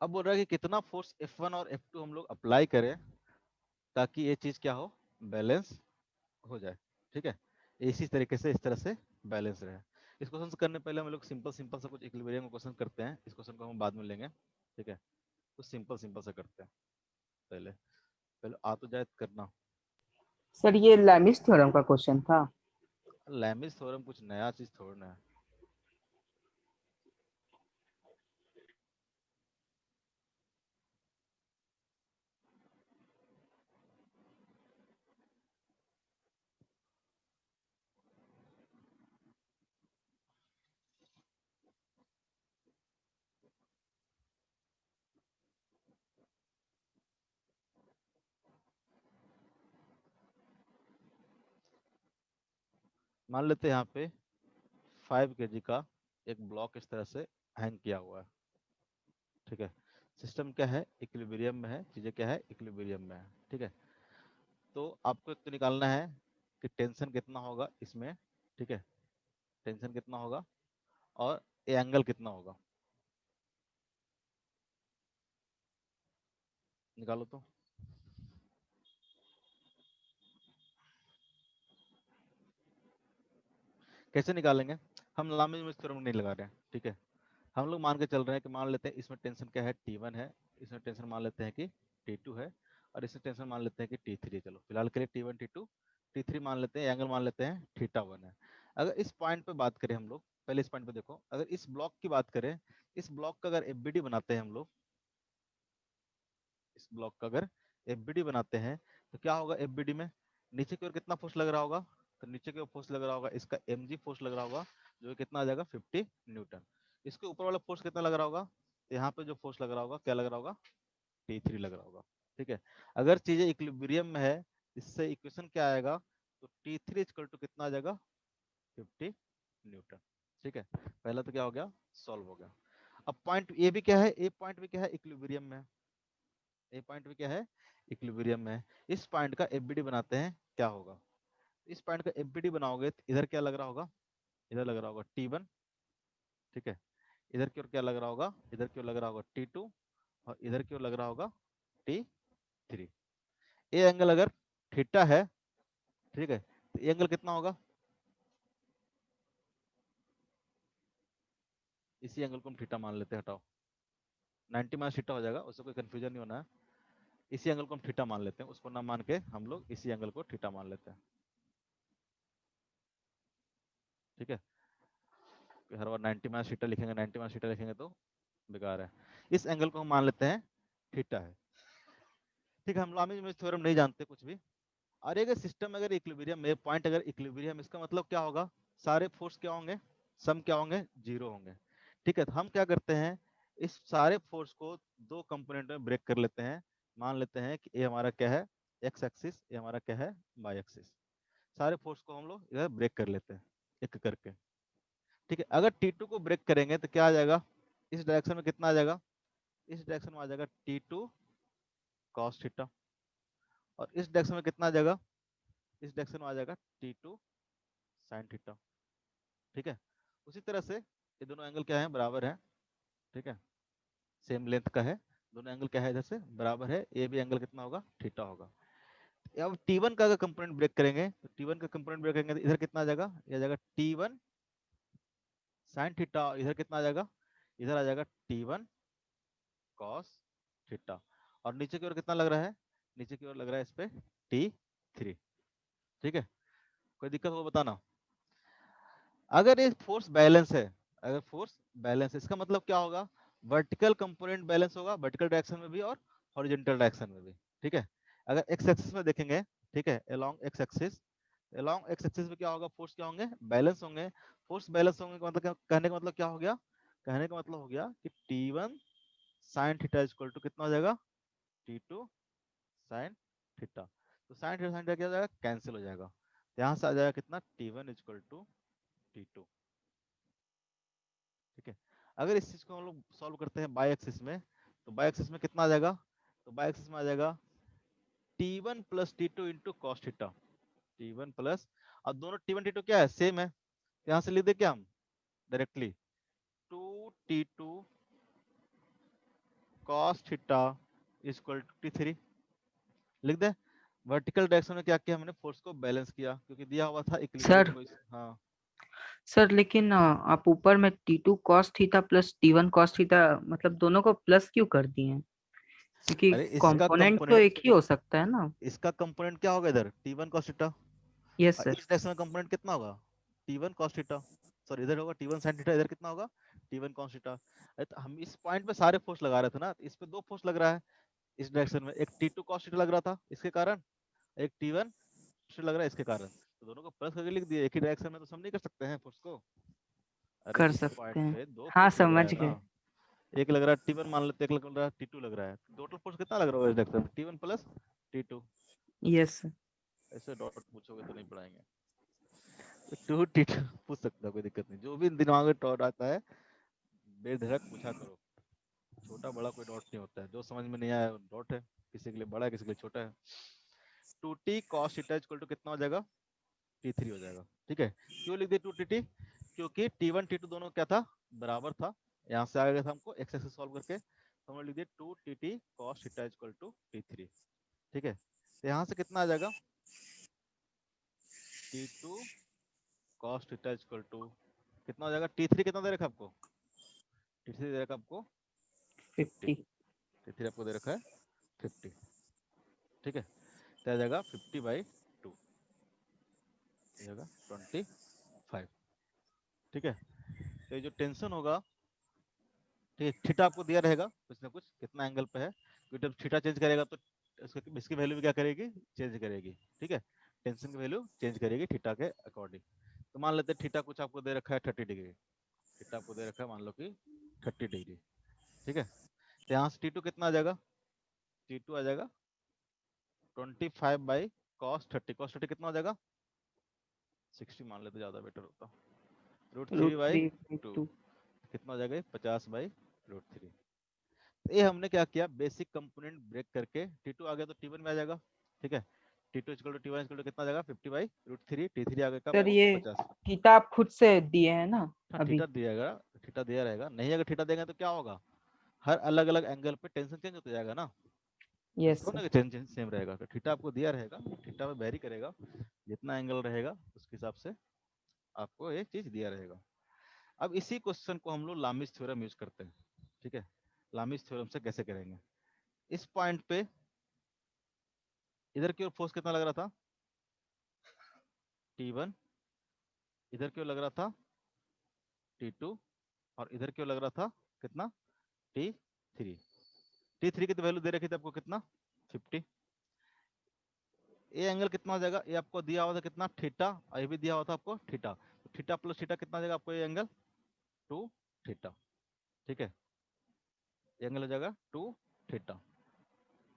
Speaker 1: अब बोल रहा है कि कितना फोर्स F1 और F2 हम लोग अप्लाई करें ताकि ये चीज क्या हो, बैलेंस हो जाए। ठीक है, इसी तरीके से इस तरह से बैलेंस रहे। इस क्वेश्चन से करने पहले हम लोग सिंपल सिंपल सा कुछ इक्विलिब्रियम क्वेश्चन करते हैं, इस क्वेश्चन को हम बाद में लेंगे। ठीक है, कुछ सिंपल सिंपल सा करते हैं पहले, पहले आ तो जाए करना।
Speaker 2: सर ये लैमिस थ्योरम का क्वेश्चन था।
Speaker 1: लैमिस थ्योरम कुछ नया चीज थोड़ा ना है। मान लेते हैं यहाँ पे 5 kg का एक ब्लॉक इस तरह से हैंग किया हुआ है। ठीक है, सिस्टम क्या है इक्विलिब्रियम में है, चीजें क्या है इक्विलिब्रियम में है। ठीक है, तो आपको एक तो निकालना है कि टेंशन कितना होगा इसमें। ठीक है, टेंशन कितना होगा और ये एंगल कितना होगा, निकालो तो। कैसे निकालेंगे? हम लामिज थ्योरम नहीं लगा रहे हैं, ठीक है। हम लोग मान के चल रहे हैं कि मान लेते हैं इसमें टेंशन क्या है, T1 है, इसमें टेंशन मान लेते हैं कि T2 है, और इसमें टेंशन मान लेते हैं कि T3। चलो फिलहाल के लिए T1 T2 T3 मान लेते हैं, एंगल मान लेते हैं θ1 है। अगर इस पॉइंट पे बात करें हम लोग, पहले इस पॉइंट पे देखो, अगर इस ब्लॉक की बात करें, इस ब्लॉक का अगर एफबीडी बनाते हैं हम लोग, इस ब्लॉक का अगर एफबीडी बनाते हैं तो क्या होगा? एफबीडी में नीचे की ओर कितना फोर्स लग रहा होगा? तो नीचे की ओर फोर्स लग रहा होगा, इसका mg फोर्स लग रहा होगा, जो कितना आ जाएगा 50 न्यूटन। इसके ऊपर वाला फोर्स कितना लग रहा होगा? यहाँ पे जो फोर्स लग रहा होगा, क्या लग रहा होगा? T3 लग रहा होगा, ठीक है। अगर चीजें इक्विलिब्रियम में है, इससे इक्वेशन क्या आएगा? तो T3 इक्वल टू कितना आ जाएगा? 50 न्यूटन, ठीक है। पहला तो क्या हो गया? सॉल्व हो गया। अब पॉइंट ए भी क्या है? ए पॉइंट भी क्या है? इक्विलिब्रियम में। ए पॉइंट भी क्या है? इक्विलिब्रियम में। इस पॉइंट का एफबीडी बनाते हैं, क्या होगा? इस पॉइंट का एफबीडी बनाओगे तो इधर क्या लग रहा होगा? इधर लग रहा होगा T1, ठीक है। इधर की ओर क्या लग रहा होगा? इधर की ओर लग रहा होगा T2, और इधर की ओर लग रहा होगा T3। ए एंगल अगर थीटा है, ठीक है, तो ये एंगल कितना होगा? इसी एंगल को हम थीटा मान लेते हैं, हटाओ 90 माइनस थीटा हो जाएगा, उससे कोई कंफ्यूजन नहीं होना है। इसी एंगल को हम थीटा मान लेते हैं, उसको ना मान के हम लोग इसी एंगल को थीटा मान लेते हैं, ठीक है। हर बार 90 माइनस थीटा लिखेंगे, 90 माइनस थीटा लिखेंगे तो बेकार है। इस एंगल को हम मान लेते हैं थीटा है, ठीक है। हम लामिज थ्योरम नहीं जानते कुछ भी। और अगर सिस्टम अगर इक्विलिब्रियम में, पॉइंट अगर इक्विलिब्रियम, इसका मतलब क्या होगा? सारे फोर्स क्या होंगे? सम क्या होंगे? जीरो होंगे, ठीक है। तो हम क्या करते हैं, इस सारे फोर्स को दो कंपोनेंट में ब्रेक कर लेते हैं। मान लेते हैं कि ये हमारा क्या है? एक्स एक्सिस, ये हमारा क्या है? Y axis. सारे फोर्स को हम लोग इधर ब्रेक कर लेते हैं एक करके, ठीक है। अगर T2 को ब्रेक करेंगे तो क्या आ जाएगा? इस डायरेक्शन में कितना आ जाएगा? इस डायरेक्शन में आ जाएगा T2 cos थीटा, और इस डायरेक्शन में कितना आ जाएगा? इस डायरेक्शन में आ जाएगा T2 sin थीटा, ठीक है। उसी तरह से ये दोनों एंगल क्या है? बराबर है, ठीक है, सेम लेंथ का है। दोनों एंगल क्या है? इधर से बराबर है, ये भी एंगल कितना होगा? थीटा होगा। अब T1 का अगर कंपोनेंट ब्रेक करेंगे तो T1 का कंपोनेंट ब्रेक करेंगे तो इधर कितना आ जाएगा? ये आ जाएगा T1 sin थीटा, इधर कितना आ जाएगा? इधर आ जाएगा T1 cos थीटा, और नीचे की ओर कितना लग रहा है? नीचे की ओर लग रहा है इस पे T3, ठीक है। कोई दिक्कत हो बताना। अगर ये फोर्स बैलेंस है, अगर फोर्स बैलेंस है, इसका मतलब क्या होगा? वर्टिकल कंपोनेंट बैलेंस होगा, वर्टिकल डायरेक्शन में भी और हॉरिजॉन्टल डायरेक्शन में भी, ठीक है। अगर एक्स एक्सिस में देखेंगे, ठीक है, along x axis, along x axis में क्या होगा? फोर्स क्या होंगे? बैलेंस होंगे। फोर्स बैलेंस होंगे का मतलब कहने का मतलब क्या हो गया? कहने का मतलब हो गया कि T1 sin theta equal to कितना हो जाएगा? T2 sin theta. तो sin थीटा sin थीटा क्या हो जाएगा? कैंसिल हो जाएगा। यहाँ से आ जाएगा कितना? T1 इक्वल टू T2, ठीक है। अगर इस चीज को हम लोग सॉल्व करते हैं बाई एक्सिस में, तो बाई एक्सिस में कितना आ जाएगा? तो बाई एक्सिस में आ जाएगा T1 plus T2 into cos theta, T1 plus, अब दोनों T1 T2 क्या है? सेम है, यहाँ से लिख दे क्या हम directly? 2T2 cos theta equal to T3 लिख दे। वर्टिकल डायरेक्शन में क्या किया हमने? फोर्स को बैलेंस किया, क्योंकि दिया हुआ था इक्विलिब्रियम
Speaker 2: सर
Speaker 1: को हाँ।
Speaker 2: सर लेकिन आप ऊपर में T2 cos theta plus T1 cos theta मतलब दोनों को प्लस क्यों कर दिए हैं? क्योंकि
Speaker 1: अरे इसका
Speaker 2: कंपोनेंट तो
Speaker 1: कंपोनेंट,
Speaker 2: एक ही हो सकता है ना।
Speaker 1: इसका कंपोनेंट क्या होगा इधर? T1 cos थीटा,
Speaker 2: यस
Speaker 1: इस
Speaker 2: सर।
Speaker 1: डायरेक्शन में कंपोनेंट कितना होगा? T1 cos थीटा, सॉरी इधर होगा T1 sin थीटा, इधर कितना होगा? T1 cos theta. अरे तो हम इस पॉइंट पे सारे फोर्स लगा रहे थे ना, तो इस पे दो फोर्स लग रहा है इस डायरेक्शन में, एक T2 cos थीटा लग रहा था इसके कारण, एक T1 लग रहा है इसके कारण, तो दोनों को प्लस करके लिख दिए। एक ही डायरेक्शन में तो हम नहीं कर सकते हैं फोर्स को। अरे
Speaker 2: कर
Speaker 1: इस
Speaker 2: सकते
Speaker 1: पॉइंट
Speaker 2: हैं।
Speaker 1: पे दो
Speaker 2: हाँ
Speaker 1: फोर्स लग रहा
Speaker 2: समझ
Speaker 1: है ना,
Speaker 2: गए।
Speaker 1: एक लग रहा है T1 मान लेते हैं, एक लग रहा है T2 लग रहा है, टोटल फोर्स कितना लग रहा होगा इस डायरेक्शन में? T1 plus T2।
Speaker 2: Yes sir.
Speaker 1: ऐसे डॉट पूछोगे तो नहीं पढ़ाएंगे। 2T2 पूछ सकता है, कोई दिक्कत नहीं, जो भी दिमाग में डॉट आता है बेधड़क पूछा करो। छोटा बड़ा कोई डॉट नहीं होता है, जो समझ में नहीं आया डॉट है, किसी के लिए बड़ा है किसी के लिए छोटा है। 2T cos theta equal to कितना हो जाएगा? T3 हो जाएगा, ठीक है। क्यों लिख दिए 2T? क्योंकि T1 T2 दोनों क्या था? बराबर था। यहाँ से आ गया था हमको एक्स एक्सिस सॉल्व करके, तो हमने लिख दिया 2T cos theta equal to T3, ठीक है। तो यहाँ से कितना आ जाएगा? T2 cos theta equal to कितना हो जाएगा, T3 कितना दे रखा है आपको, T3 दे रखा है आपको 50,
Speaker 2: 50।
Speaker 1: T3 आपको दे रखा है 50, ठीक है, तो आ जाएगा 50/2, हो जाएगा 25, ठीक है। तो ये जो टेंशन होगा, ठीक है, थीटा आपको दिया रहेगा कुछ ना कुछ कितना एंगल पे है, क्योंकि जब थीटा चेंज करेगा तो इसकी वैल्यू भी क्या करेगी, चेंज करेगी, ठीक है, टेंशन की वैल्यू चेंज करेगी थीटा के अकॉर्डिंग। तो मान लेते हैं थीटा कुछ आपको दे रखा है 30 डिग्री, थीटा आपको दे रखा है मान लो कि 30 डिग्री, ठीक है, तो यहाँ से T2 कितना आ जाएगा, T2 आ जाएगा 25/cos 30, कितना हो जाएगा 60 मान लेते ज्यादा बेटर होता, √3/2
Speaker 2: √3/2।
Speaker 1: कितना हो जाएगा 50/√3। ये हमने क्या किया, बेसिक कंपोनेंट ब्रेक करके T2 आ गया तो T1 में आ जाएगा, ठीक है, T2 = T1 = कितना आ जाएगा 50/√3, T3 आ गया कब
Speaker 2: सर
Speaker 1: आपको
Speaker 2: ये
Speaker 1: 50।
Speaker 2: थीटा आप खुद से दिए हैं ना
Speaker 1: हाँ
Speaker 2: अभी?
Speaker 1: थीटा दिएगा, थीटा दिया रहेगा, नहीं अगर थीटा देंगे तो क्या होगा, हर अलग अलग एंगल पे टेंशन चेंज होता जाएगा ना,
Speaker 2: यस
Speaker 1: ऐसा
Speaker 2: सर।
Speaker 1: ना कि टेंशन सेम रहेगा, तो थीटा आपको दिया रहेगा, थीटा में वेरी करेगा, जितना एंगल रहेगा उसके हिसाब से आपको एक चीज दिया रहेगा। अब इसी क्वेश्चन को हम लोग लामिस थ्योरम यूज करते हैं, ठीक है, लामिस थ्योरम से कैसे करेंगे, इस पॉइंट पे इधर की ओर फोर्स कितना लग रहा था T1, इधर की ओर लग रहा था T2, और इधर की ओर लग रहा था कितना T3, T3 की तो वैल्यू दे रखी थी आपको कितना 50, ये एंगल कितना हो जाएगा, ये आपको दिया हुआ था कितना थीटा, और ये भी दिया हुआ था आपको थीटा, तो थीटा प्लस थीटा कितना हो जाएगा आपको, ये एंगल 2 थीटा, ठीक है, ये एंगल हो जाएगा 2 थीटा,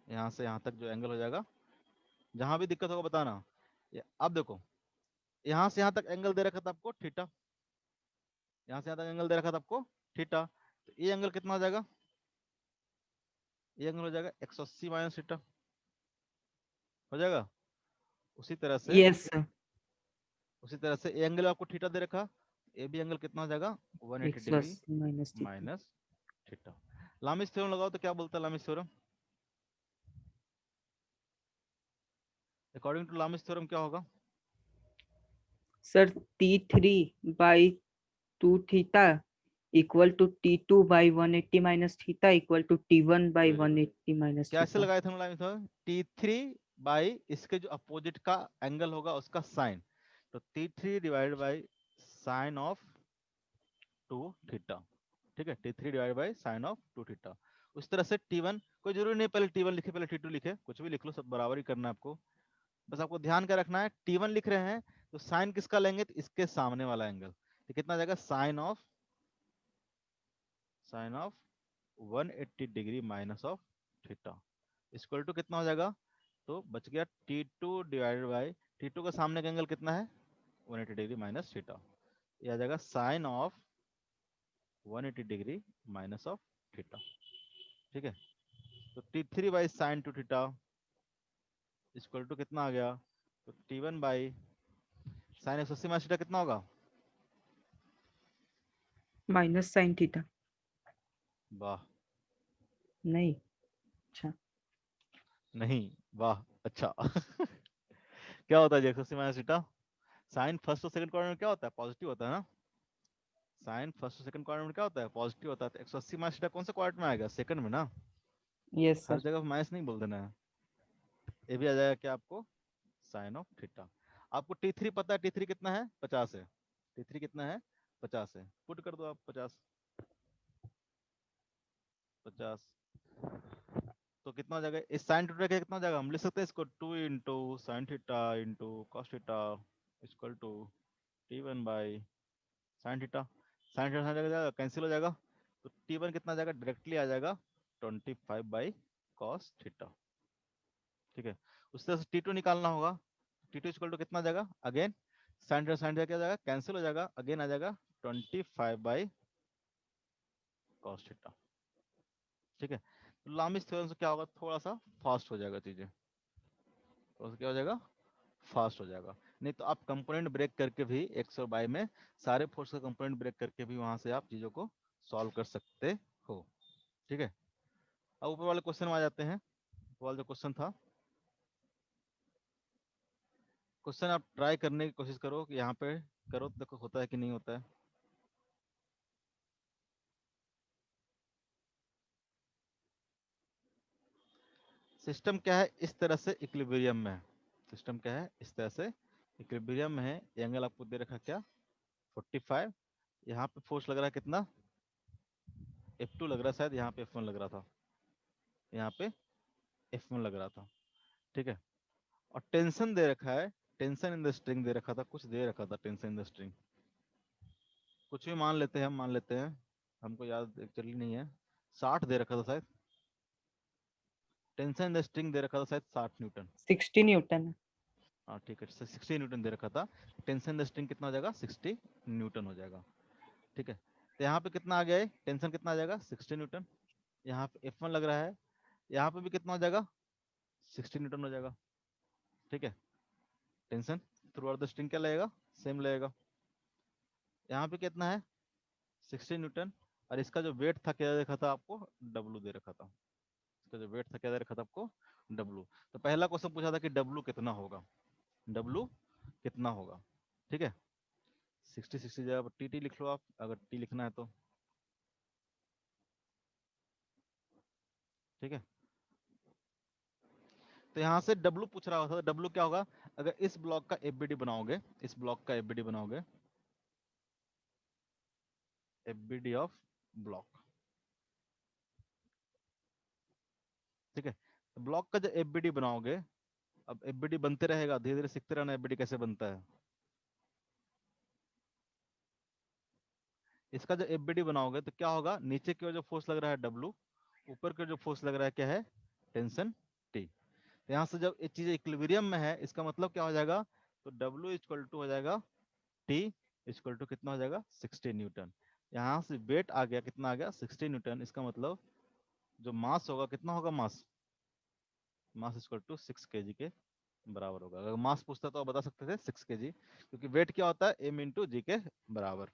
Speaker 1: यहाँ से यहाँ तक जो एंगल हो जाएगा, जहां भी दिक्कत होगा बताना। अब देखो यहाँ से यहाँ तक एंगल दे रखा था आपको थीटा, यहाँ से यहाँ तक एंगल दे रखा था आपको थीटा, तो ये एंगल कितना हो जाएगा, ये एंगल हो जाएगा 180 - थीटा हो जाएगा। उसी तरह से
Speaker 2: यस सर।
Speaker 1: ये एंगल आपको थीटा दे रखा, ये भी एंगल कितना हो जाएगा 180 degree
Speaker 2: 180 - theta.
Speaker 1: Minus theta. Lami's theorem लगाओ तो क्या बोलता है Lami's theorem, according to Lami's theorem क्या होगा,
Speaker 2: sir T3/2 theta equal to T2/180 - theta equal to T1/180 -
Speaker 1: कैसे
Speaker 2: थीटा।
Speaker 1: लगाए थे हम लामिस थ्योरम, T3 बाई इसके जो अपोजिट का एंगल होगा उसका साइन, तो T3 divide by sine of 2 theta, ठीक है, T3 divide by sine of 2 theta. उस तरह से T1 कोई जरूरी नहीं पहले T1 लिखे पहले T2 लिखे, कुछ भी लिख लो, सब बराबर ही करना है आपको, बस आपको ध्यान क्या रखना है, T1 लिख रहे हैं तो साइन किसका लेंगे, तो इसके सामने वाला एंगल, तो कितना जाएगा sine of 180 degree minus of theta equal to कितना हो जाएगा, तो बच गया T2 डिवाइडेड बाई T2 का सामने का एंगल कितना है 180 डिग्री माइनस थीटा, ये आ जाएगा sine of 180 degree minus of theta, ठीक है, तो T3 by sine 2 theta equal to कितना आ गया, तो T1 by sign 180 minus theta कितना होगा,
Speaker 2: माइनस साइन थीटा।
Speaker 1: वाह
Speaker 2: नहीं। अच्छा।
Speaker 1: नहीं वाह अच्छा क्या होता है 180 माइनस थीटा, साइन फर्स्ट और सेकंड क्वाड्रेंट में क्या होता है पॉजिटिव होता है ना, साइन फर्स्ट और सेकंड क्वाड्रेंट में क्या होता है पॉजिटिव होता है, तो 180 माइनस थीटा कौन से क्वाड्रेंट में आएगा, सेकंड में ना,
Speaker 2: यस
Speaker 1: हर
Speaker 2: सर।
Speaker 1: जगह माइनस नहीं बोल देना है, ये भी आ जाएगा क्या आपको साइन ऑफ थीटा। आपको T3 पता है, T3 कितना है 50 है, T3 कितना है 50 है, पुट कर दो आप 50 50, तो कितना हो जाएगा इस साइन थीटा का कितना हो जाएगा, हम लिख सकते हैं इसको 2 into sine theta into cos theta equal to T1 by sine theta, sine theta जाएगा कैंसिल हो जाएगा, तो T1 कितना आ जाएगा डायरेक्टली आ जाएगा 25/cos थीटा, ठीक है। उस तरह से T2 निकालना होगा, T2 इक्वल टू कितना आ जाएगा अगेन साइन थीटा क्या हो जाएगा कैंसिल हो जाएगा, अगेन आ जाएगा 25/cos थीटा, ठीक है। तो लामिस थ्योरम से क्या होगा, थोड़ा सा फास्ट हो जाएगा चीजें, तो क्या हो जाएगा फास्ट हो जाएगा, नहीं तो आप कंपोनेंट ब्रेक करके भी एक्स और वाई में सारे फोर्स का कंपोनेंट ब्रेक करके भी वहां से आप चीजों को सॉल्व कर सकते हो, ठीक है। अब ऊपर वाले क्वेश्चन में आ जाते हैं, ऊपर वाला जो क्वेश्चन था क्वेश्चन आप ट्राई करने की कोशिश करो कि यहाँ पे करो तो देखो होता है कि नहीं होता है। सिस्टम क्या है, इस तरह से इक्विलिब्रियम में है। सिस्टम क्या है, इस तरह से इक्विलिब्रियम में है। ये एंगल आपको दे रखा क्या, 45। यहाँ पे फोर्स लग रहा है कितना, F2 लग रहा है, शायद यहाँ पे F1 लग रहा था, यहाँ पे F1 लग रहा था, ठीक है। और टेंशन दे रखा है, टेंशन इन द स्ट्रिंग दे रखा था, कुछ दे रखा था टेंशन इन द स्ट्रिंग, कुछ भी मान लेते हैं, हम मान लेते हैं, हमको याद एक्चुअली नहीं है, 60 दे रखा था शायद, टेंशन इन द स्ट्रिंग दे रखा था शायद 60 न्यूटन।
Speaker 2: 60 न्यूटन है।
Speaker 1: हाँ ठीक है, 60 न्यूटन दे रखा था। टेंशन इन द स्ट्रिंग कितना हो जाएगा, 60 न्यूटन हो जाएगा, ठीक है। तो यहाँ पे कितना आ गया है, टेंशन कितना आ जाएगा, 60 न्यूटन। यहाँ पे F1 लग रहा है, यहाँ पे भी कितना हो जाएगा, 60 न्यूटन हो जाएगा, ठीक है। Tension through out the string क्या लगेगा, सेम लगेगा। यहाँ पे कितना है, 60 न्यूटन। और इसका जो वेट था क्या दे रखा था आपको, W दे रखा था। इसका जो वेट था क्या दे रखा था आपको, W। तो पहला क्वेश्चन पूछा था कि W कितना होगा, W कितना होगा, ठीक है। 60 जगह पर TT लिख लो आप, अगर T लिखना है तो, ठीक है। तो यहाँ से W पूछ रहा था, W क्या होगा, अगर इस ब्लॉक का FBD बनाओगे, इस ब्लॉक का FBD बनाओगे, FBD ऑफ ब्लॉक, ठीक है। तो ब्लॉक का जो FBD बनाओगे, अब FBD बनते रहेगा, धीरे धीरे सीखते रहना FBD कैसे बनता है। इसका जो FBD बनाओगे तो क्या होगा, नीचे की ओर जो फोर्स लग रहा है W, ऊपर की ओर जो फोर्स लग रहा है क्या है, टेंशन T। यहाँ से जब ये चीज इक्विलिब्रियम में है, इसका मतलब क्या हो जाएगा, तो W इक्वल टू हो जाएगा T इक्वल टू कितना हो जाएगा, 60 न्यूटन। यहाँ से वेट आ गया, कितना आ गया, 60 न्यूटन। इसका मतलब जो मास होगा, कितना होगा मास, मास इक्वल टू 6 kg के बराबर होगा। अगर मास पूछता तो आप बता सकते थे 6 kg, क्योंकि वेट क्या होता है, m इंटू जी के बराबर,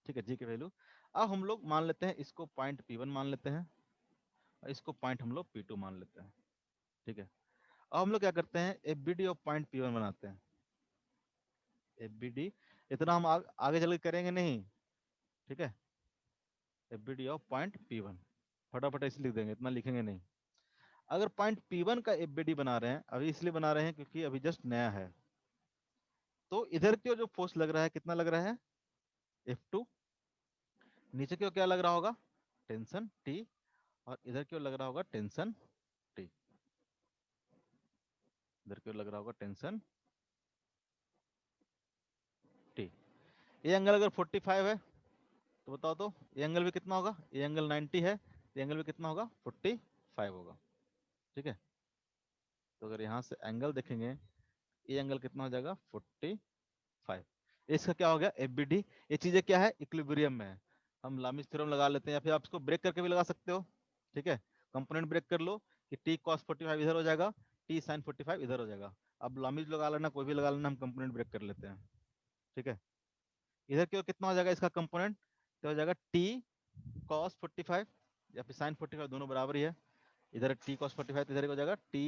Speaker 1: ठीक है, जी की वैल्यू। अब हम लोग मान लेते हैं इसको पॉइंट P1 मान लेते हैं, और इसको पॉइंट हम लोग P2 मान लेते हैं, ठीक है। अब हम लोग क्या करते हैं, FBD ऑफ पॉइंट P1 बनाते हैं। FBD इतना हम आगे चल के करेंगे नहीं, ठीक है। FBD ऑफ पॉइंट P1 फटाफट ऐसे लिख देंगे, इतना लिखेंगे नहीं। अगर पॉइंट P1 का FBD बना रहे हैं, अभी इसलिए बना रहे हैं क्योंकि अभी जस्ट नया है, तो इधर की ओर जो फोर्स लग रहा है कितना लग रहा है, F2। नीचे की ओर क्या लग रहा होगा, टेंशन T। और इधर की ओर लग रहा होगा टेंशन T, इधर की ओर लग रहा होगा टेंशन T। ये एंगल अगर 45 है तो बताओ तो ये एंगल भी कितना होगा, ये एंगल 90 है, ये एंगल भी कितना होगा, 45 होगा, ठीक है। तो अगर यहाँ से एंगल देखेंगे, ये एंगल कितना हो जाएगा, 45। इसका क्या हो गया, FBD। ये चीजें क्या है, इक्विलिब्रियम में है। हम लामिस थ्योरम लगा लेते हैं, या फिर आप इसको ब्रेक करके भी लगा सकते हो, ठीक है। कंपोनेंट ब्रेक कर लो कि T cos 45 इधर हो जाएगा, T sin 45 इधर हो जाएगा। अब लामिस लगा लेना, कोई भी लगा लेना, हम कंपोनेंट ब्रेक कर लेते हैं, ठीक है। इधर क्यों कितना हो जाएगा इसका कंपोनेंट, तो हो जाएगा T cos 45 या फिर sin 45, दोनों बराबर ही है। इधर T cos 45, इधर हो जाएगा T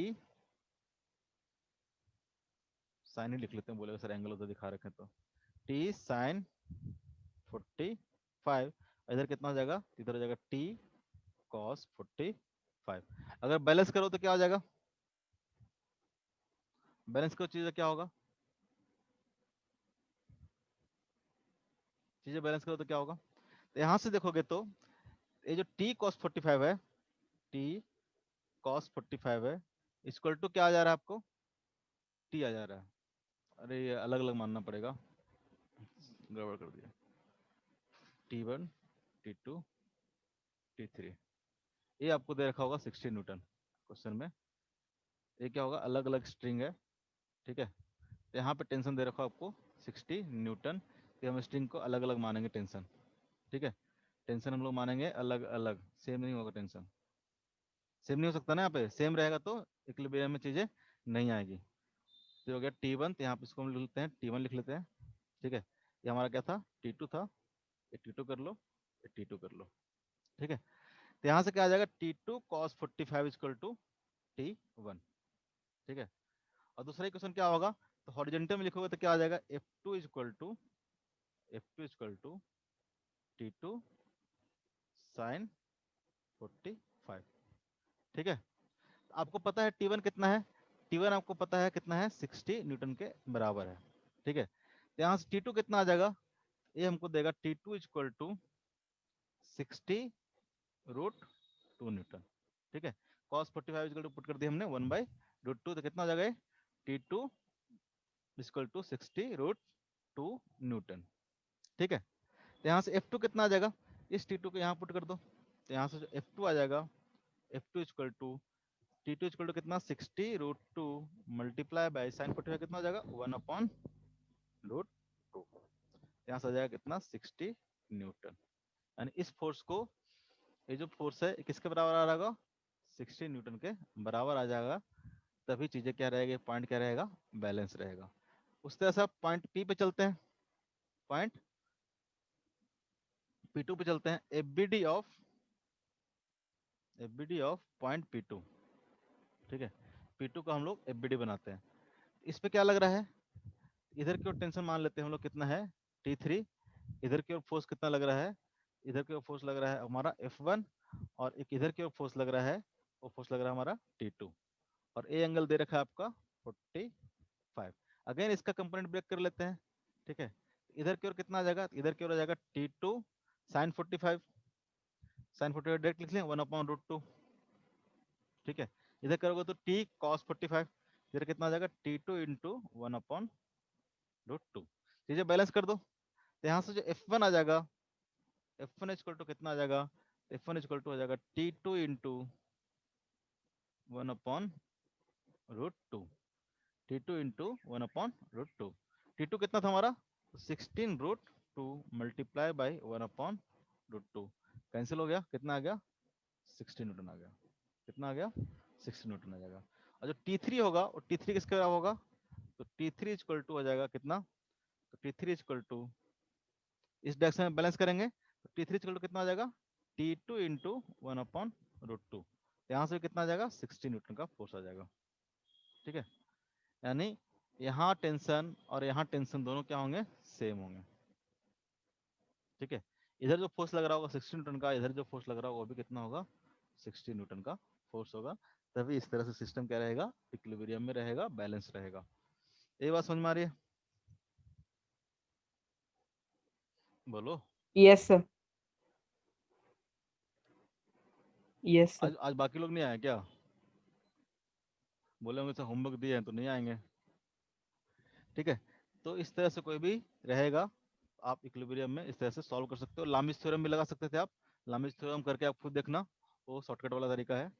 Speaker 1: sin ही लिख लेते हैं, बोलेगा सर एंगल उधर दिखा रखे तो T sin 45। इधर कितना हो जाएगा, इधर हो जाएगा T cos 45। अगर बैलेंस करो तो क्या हो जाएगा, बैलेंस करो चीजें क्या होगा, चीजें बैलेंस करो तो क्या होगा। तो यहां से देखोगे तो ये जो T cos 45 है, T cos 45 है, इक्वल टू क्या आ जा रहा है आपको, T आ जा रहा है। अरे ये अलग अलग मानना पड़ेगा, गड़बड़ कर दिया। T1 T2 T3, ये आपको दे रखा होगा 60 न्यूटन क्वेश्चन में। ये क्या होगा, अलग अलग स्ट्रिंग है, ठीक है। तो यहाँ पे टेंशन दे रखा है आपको 60 न्यूटन। कि हम स्ट्रिंग को अलग अलग मानेंगे टेंशन, ठीक है। टेंशन हम लोग मानेंगे अलग अलग, सेम नहीं होगा टेंशन, सेम नहीं हो सकता ना, यहाँ पे सेम रहेगा तो इक्विलिब्रियम में चीजें नहीं आएगी। तो हो गया T1, तो यहाँ पे इसको हम लिख लेते हैं, T1 लिख लेते हैं, ठीक है। ये हमारा क्या था, T2 था, ये T2 कर लो, ये T2 कर लो, ठीक है। तो यहाँ से क्या आ जाएगा, T2 cos 45 equal to T1, ठीक है। और दूसरा क्वेश्चन क्या होगा, तो हॉरिजॉन्टल में लिखोगे तो क्या आ जाएगा, F2 equal to T2 sin 45। ठीक है, आपको पता है T1 कितना है, T1 आपको पता है कितना है, 60 न्यूटन के बराबर है। ठीक है, तो यहाँ से T2 कितना आ जाएगा, ये हमको देगा T2 equal to 60 root 2 Newton. ठीक है, cos 45 इक्वल टू पुट कर दिया हमने 1/√2, तो कितना आ जाएगा, T2 equal to 60 root 2 Newton. ठीक है, तो यहाँ से F2 कितना आ जाएगा, इस T2 को यहाँ पुट कर दो, तो यहाँ से जो F2 आ जाएगा, F2 equal to T2 equal to कितना, 60 रूट 2 मल्टीप्लाई बाई साइन 45 कितना हो जाएगा, 1/√2। यहाँ से आ जाएगा कितना, 60 न्यूटन। यानी इस फोर्स को, ये जो फोर्स है किसके बराबर आ रहेगा, 60 न्यूटन के बराबर आ जाएगा। तभी चीजें क्या रहेगी, पॉइंट क्या रहेगा, बैलेंस रहेगा। उस तरह से आप पॉइंट पी पे चलते हैं, पॉइंट P2 पे चलते हैं। FBD of point P2। ठीक है, P2 का हम लोग एफबीडी बनाते हैं। इस पे क्या लग रहा है, इधर की ओर टेंशन मान लेते हैं हम लोग कितना है, T3। इधर की ओर फोर्स कितना लग रहा है, इधर की ओर फोर्स लग रहा है हमारा F1, और एक इधर की ओर फोर्स लग रहा है, वो फोर्स लग रहा है हमारा T2, और ए एंगल दे रखा है आपका 45। अगेन इसका कंपोनेंट ब्रेक कर लेते हैं। ठीक है, इधर की ओर कितना आ जाएगा, इधर की ओर आ जाएगा T2 sin 45, डायरेक्ट लिख लें 1/√2। ठीक है, इधर करोगे तो T cos 45, इधर कितना आ जाएगा, T2 इंटू 1/√2। चीजें बैलेंस कर दो, तो यहाँ से जो F1 आ जाएगा, F1 इक्वल टू कितना आ जाएगा, F1 इक्वल टू आ जाएगा T2 into 1/√2, T2 into 1/√2। T2 कितना था हमारा, 16√2 मल्टीप्लाई बाई 1/√2, कैंसिल हो गया, कितना आ गया, 60 न्यूटन आ गया। कितना आ गया, 60 न्यूटन आ जाएगा। और जो T3 होगा, वो T3 किसके बराबर होगा, तो T3 इक्वल टू आ जाएगा कितना, तो T3 इक्वल टू, इस डायरेक्शन में बैलेंस करेंगे तो T3 इक्वल टू कितना आ जाएगा, T2 इंटू 1/√2। यहाँ से कितना आ जाएगा, 60 न्यूटन का फोर्स आ जाएगा। ठीक है, यानी यहाँ टेंशन और यहाँ टेंशन दोनों क्या होंगे, सेम होंगे। ठीक है, इधर जो फोर्स लग रहा होगा 60 न्यूटन का, इधर जो फोर्स लग रहा होगा वो भी कितना होगा, 60 न्यूटन का फोर्स होगा। तभी इस तरह से सिस्टम क्या रहेगा, इक्विलिब्रियम में रहेगा, बैलेंस रहेगा। ये बात समझ में आ रही है, बोलो।
Speaker 2: Yes sir, yes sir.
Speaker 1: आज बाकी लोग नहीं आए क्या, बोले होंगे सर होमवर्क दिए हैं तो नहीं आएंगे। ठीक है, तो इस तरह से कोई भी रहेगा, आप इक्विलिब्रियम में इस तरह से सॉल्व कर सकते हो। लामिस थ्योरम भी लगा सकते थे आप, लामिस थ्योरम करके आप खुद देखना, वो शॉर्टकट वाला तरीका है।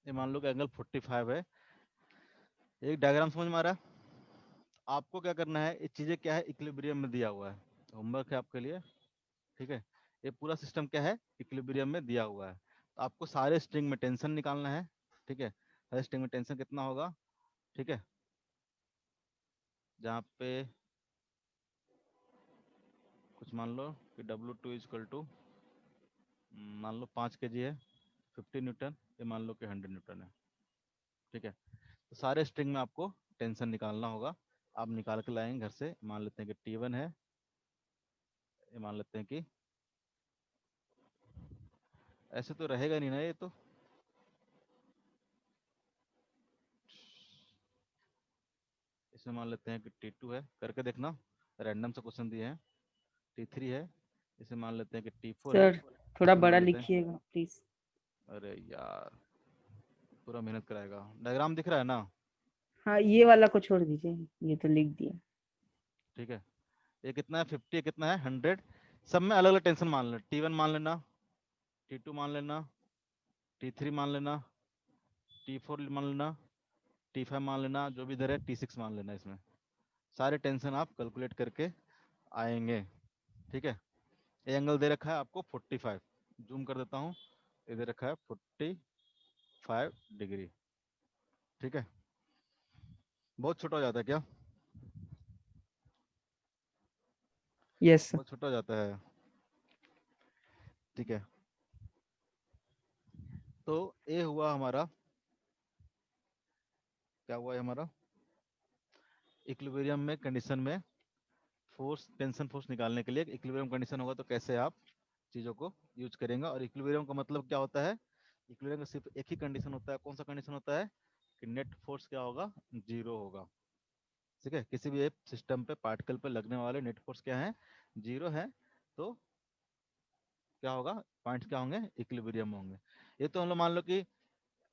Speaker 1: ये मान लो कि एंगल 45 है, एक डायग्राम समझ में आ रहा है। आपको क्या करना है, ये चीजें क्या है, इक्विलिब्रियम में दिया हुआ है, होमवर्क है आपके लिए। ठीक है, ये पूरा सिस्टम क्या है, इक्विलिब्रियम में दिया हुआ है। तो आपको सारे स्ट्रिंग में टेंशन निकालना है। ठीक है, हर स्ट्रिंग में टेंशन कितना होगा। ठीक है, जहाँ पे कुछ मान लो कि W2 इक्वल टू मान लो 5 kg है, 50 न्यूटन, ये मान लो कि 100 न्यूटन है। ठीक है, तो सारे स्ट्रिंग में आपको टेंशन निकालना होगा। आप निकाल के लाएंगे घर से, मान लेते हैं कि T1 है, ये मान लेते हैं कि ऐसे तो रहेगा नहीं ना, ये तो इसमें मान लेते हैं कि T2 है, करके देखना, रैंडम से क्वेश्चन दिए हैं। T3 है, इसे मान लेते हैं कि T4 है,
Speaker 2: सर थोड़ा
Speaker 1: इसे
Speaker 2: बड़ा
Speaker 1: मान लेते हैं,
Speaker 2: लिखिएगा प्लीज।
Speaker 1: अरे यार पूरा मेहनत कराएगा, डायग्राम दिख रहा है ना।
Speaker 2: हाँ ये वाला को छोड़ दीजिए, ये तो लिख दिया।
Speaker 1: ठीक है, ये कितना है 50, कितना है 100। सब में अलग अलग टेंशन मान लेना, T1 मान लेना, T2 मान लेना, T3 मान लेना, T4 मान लेना, T5 मान लेना, जो भी इधर है T6 मान लेना। इसमें सारे टेंशन आप कैलकुलेट करके आएंगे। ठीक है, ये एंगल दे रखा है आपको 45, जूम कर देता हूँ, ये दे रखा है 45 डिग्री। ठीक है, बहुत छोटा हो जाता है क्या?
Speaker 2: Yes sir.
Speaker 1: बहुत छोटा हो जाता है। ठीक है, तो ये हुआ हमारा, क्या हुआ है हमारा, इक्विलिब्रियम में कंडीशन में फोर्स, टेंशन फोर्स निकालने के लिए इक्विलिब्रियम कंडीशन होगा तो कैसे आप चीज़ों को यूज करेंगे। और इक्विलिब्रियम का मतलब क्या होता है? इक्विलिब्रियम का सिर्फ एक ही कंडीशन होता है। कौन सा कंडीशन होता है? कि नेट फोर्स क्या होगा? जीरो होगा। ठीक है, किसी भी एक सिस्टम पे पार्टिकल पे लगने वाले नेट फोर्स क्या है? जीरो है। तो क्या होगा? पॉइंट्स क्या होंगे? इक्विलिब्रियम होंगे। ये तो हम लोग मान लो कि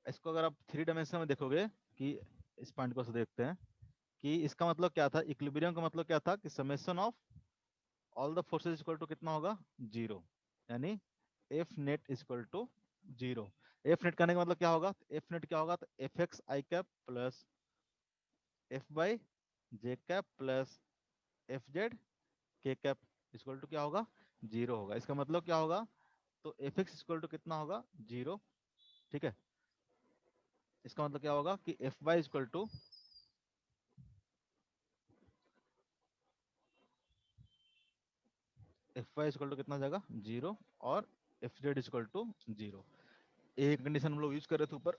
Speaker 1: इसको अगर आप 3 डायमेंशन में देखोगे कि इस पॉइंट को से देखते हैं कि इसका मतलब क्या था, इक्विलिब्रियम का मतलब क्या था कि summation of all the forces equal to कितना होगा? जीरो। यानी F net equal to zero. F net करने का मतलब क्या होगा? एफ नेट क्या होगा? तो F x I cap plus F by J cap plus F Z के कैप इक्वल टू क्या होगा? जीरो होगा। इसका मतलब क्या होगा? तो एफ एक्स इक्वल टू कितना होगा? जीरो। ठीक है, इसका मतलब क्या होगा कि F Y equal to F Y equal to कितना हो जाएगा? जीरो। और F Z equal to zero. एक कंडीशन हम लोग यूज कर रहे थे ऊपर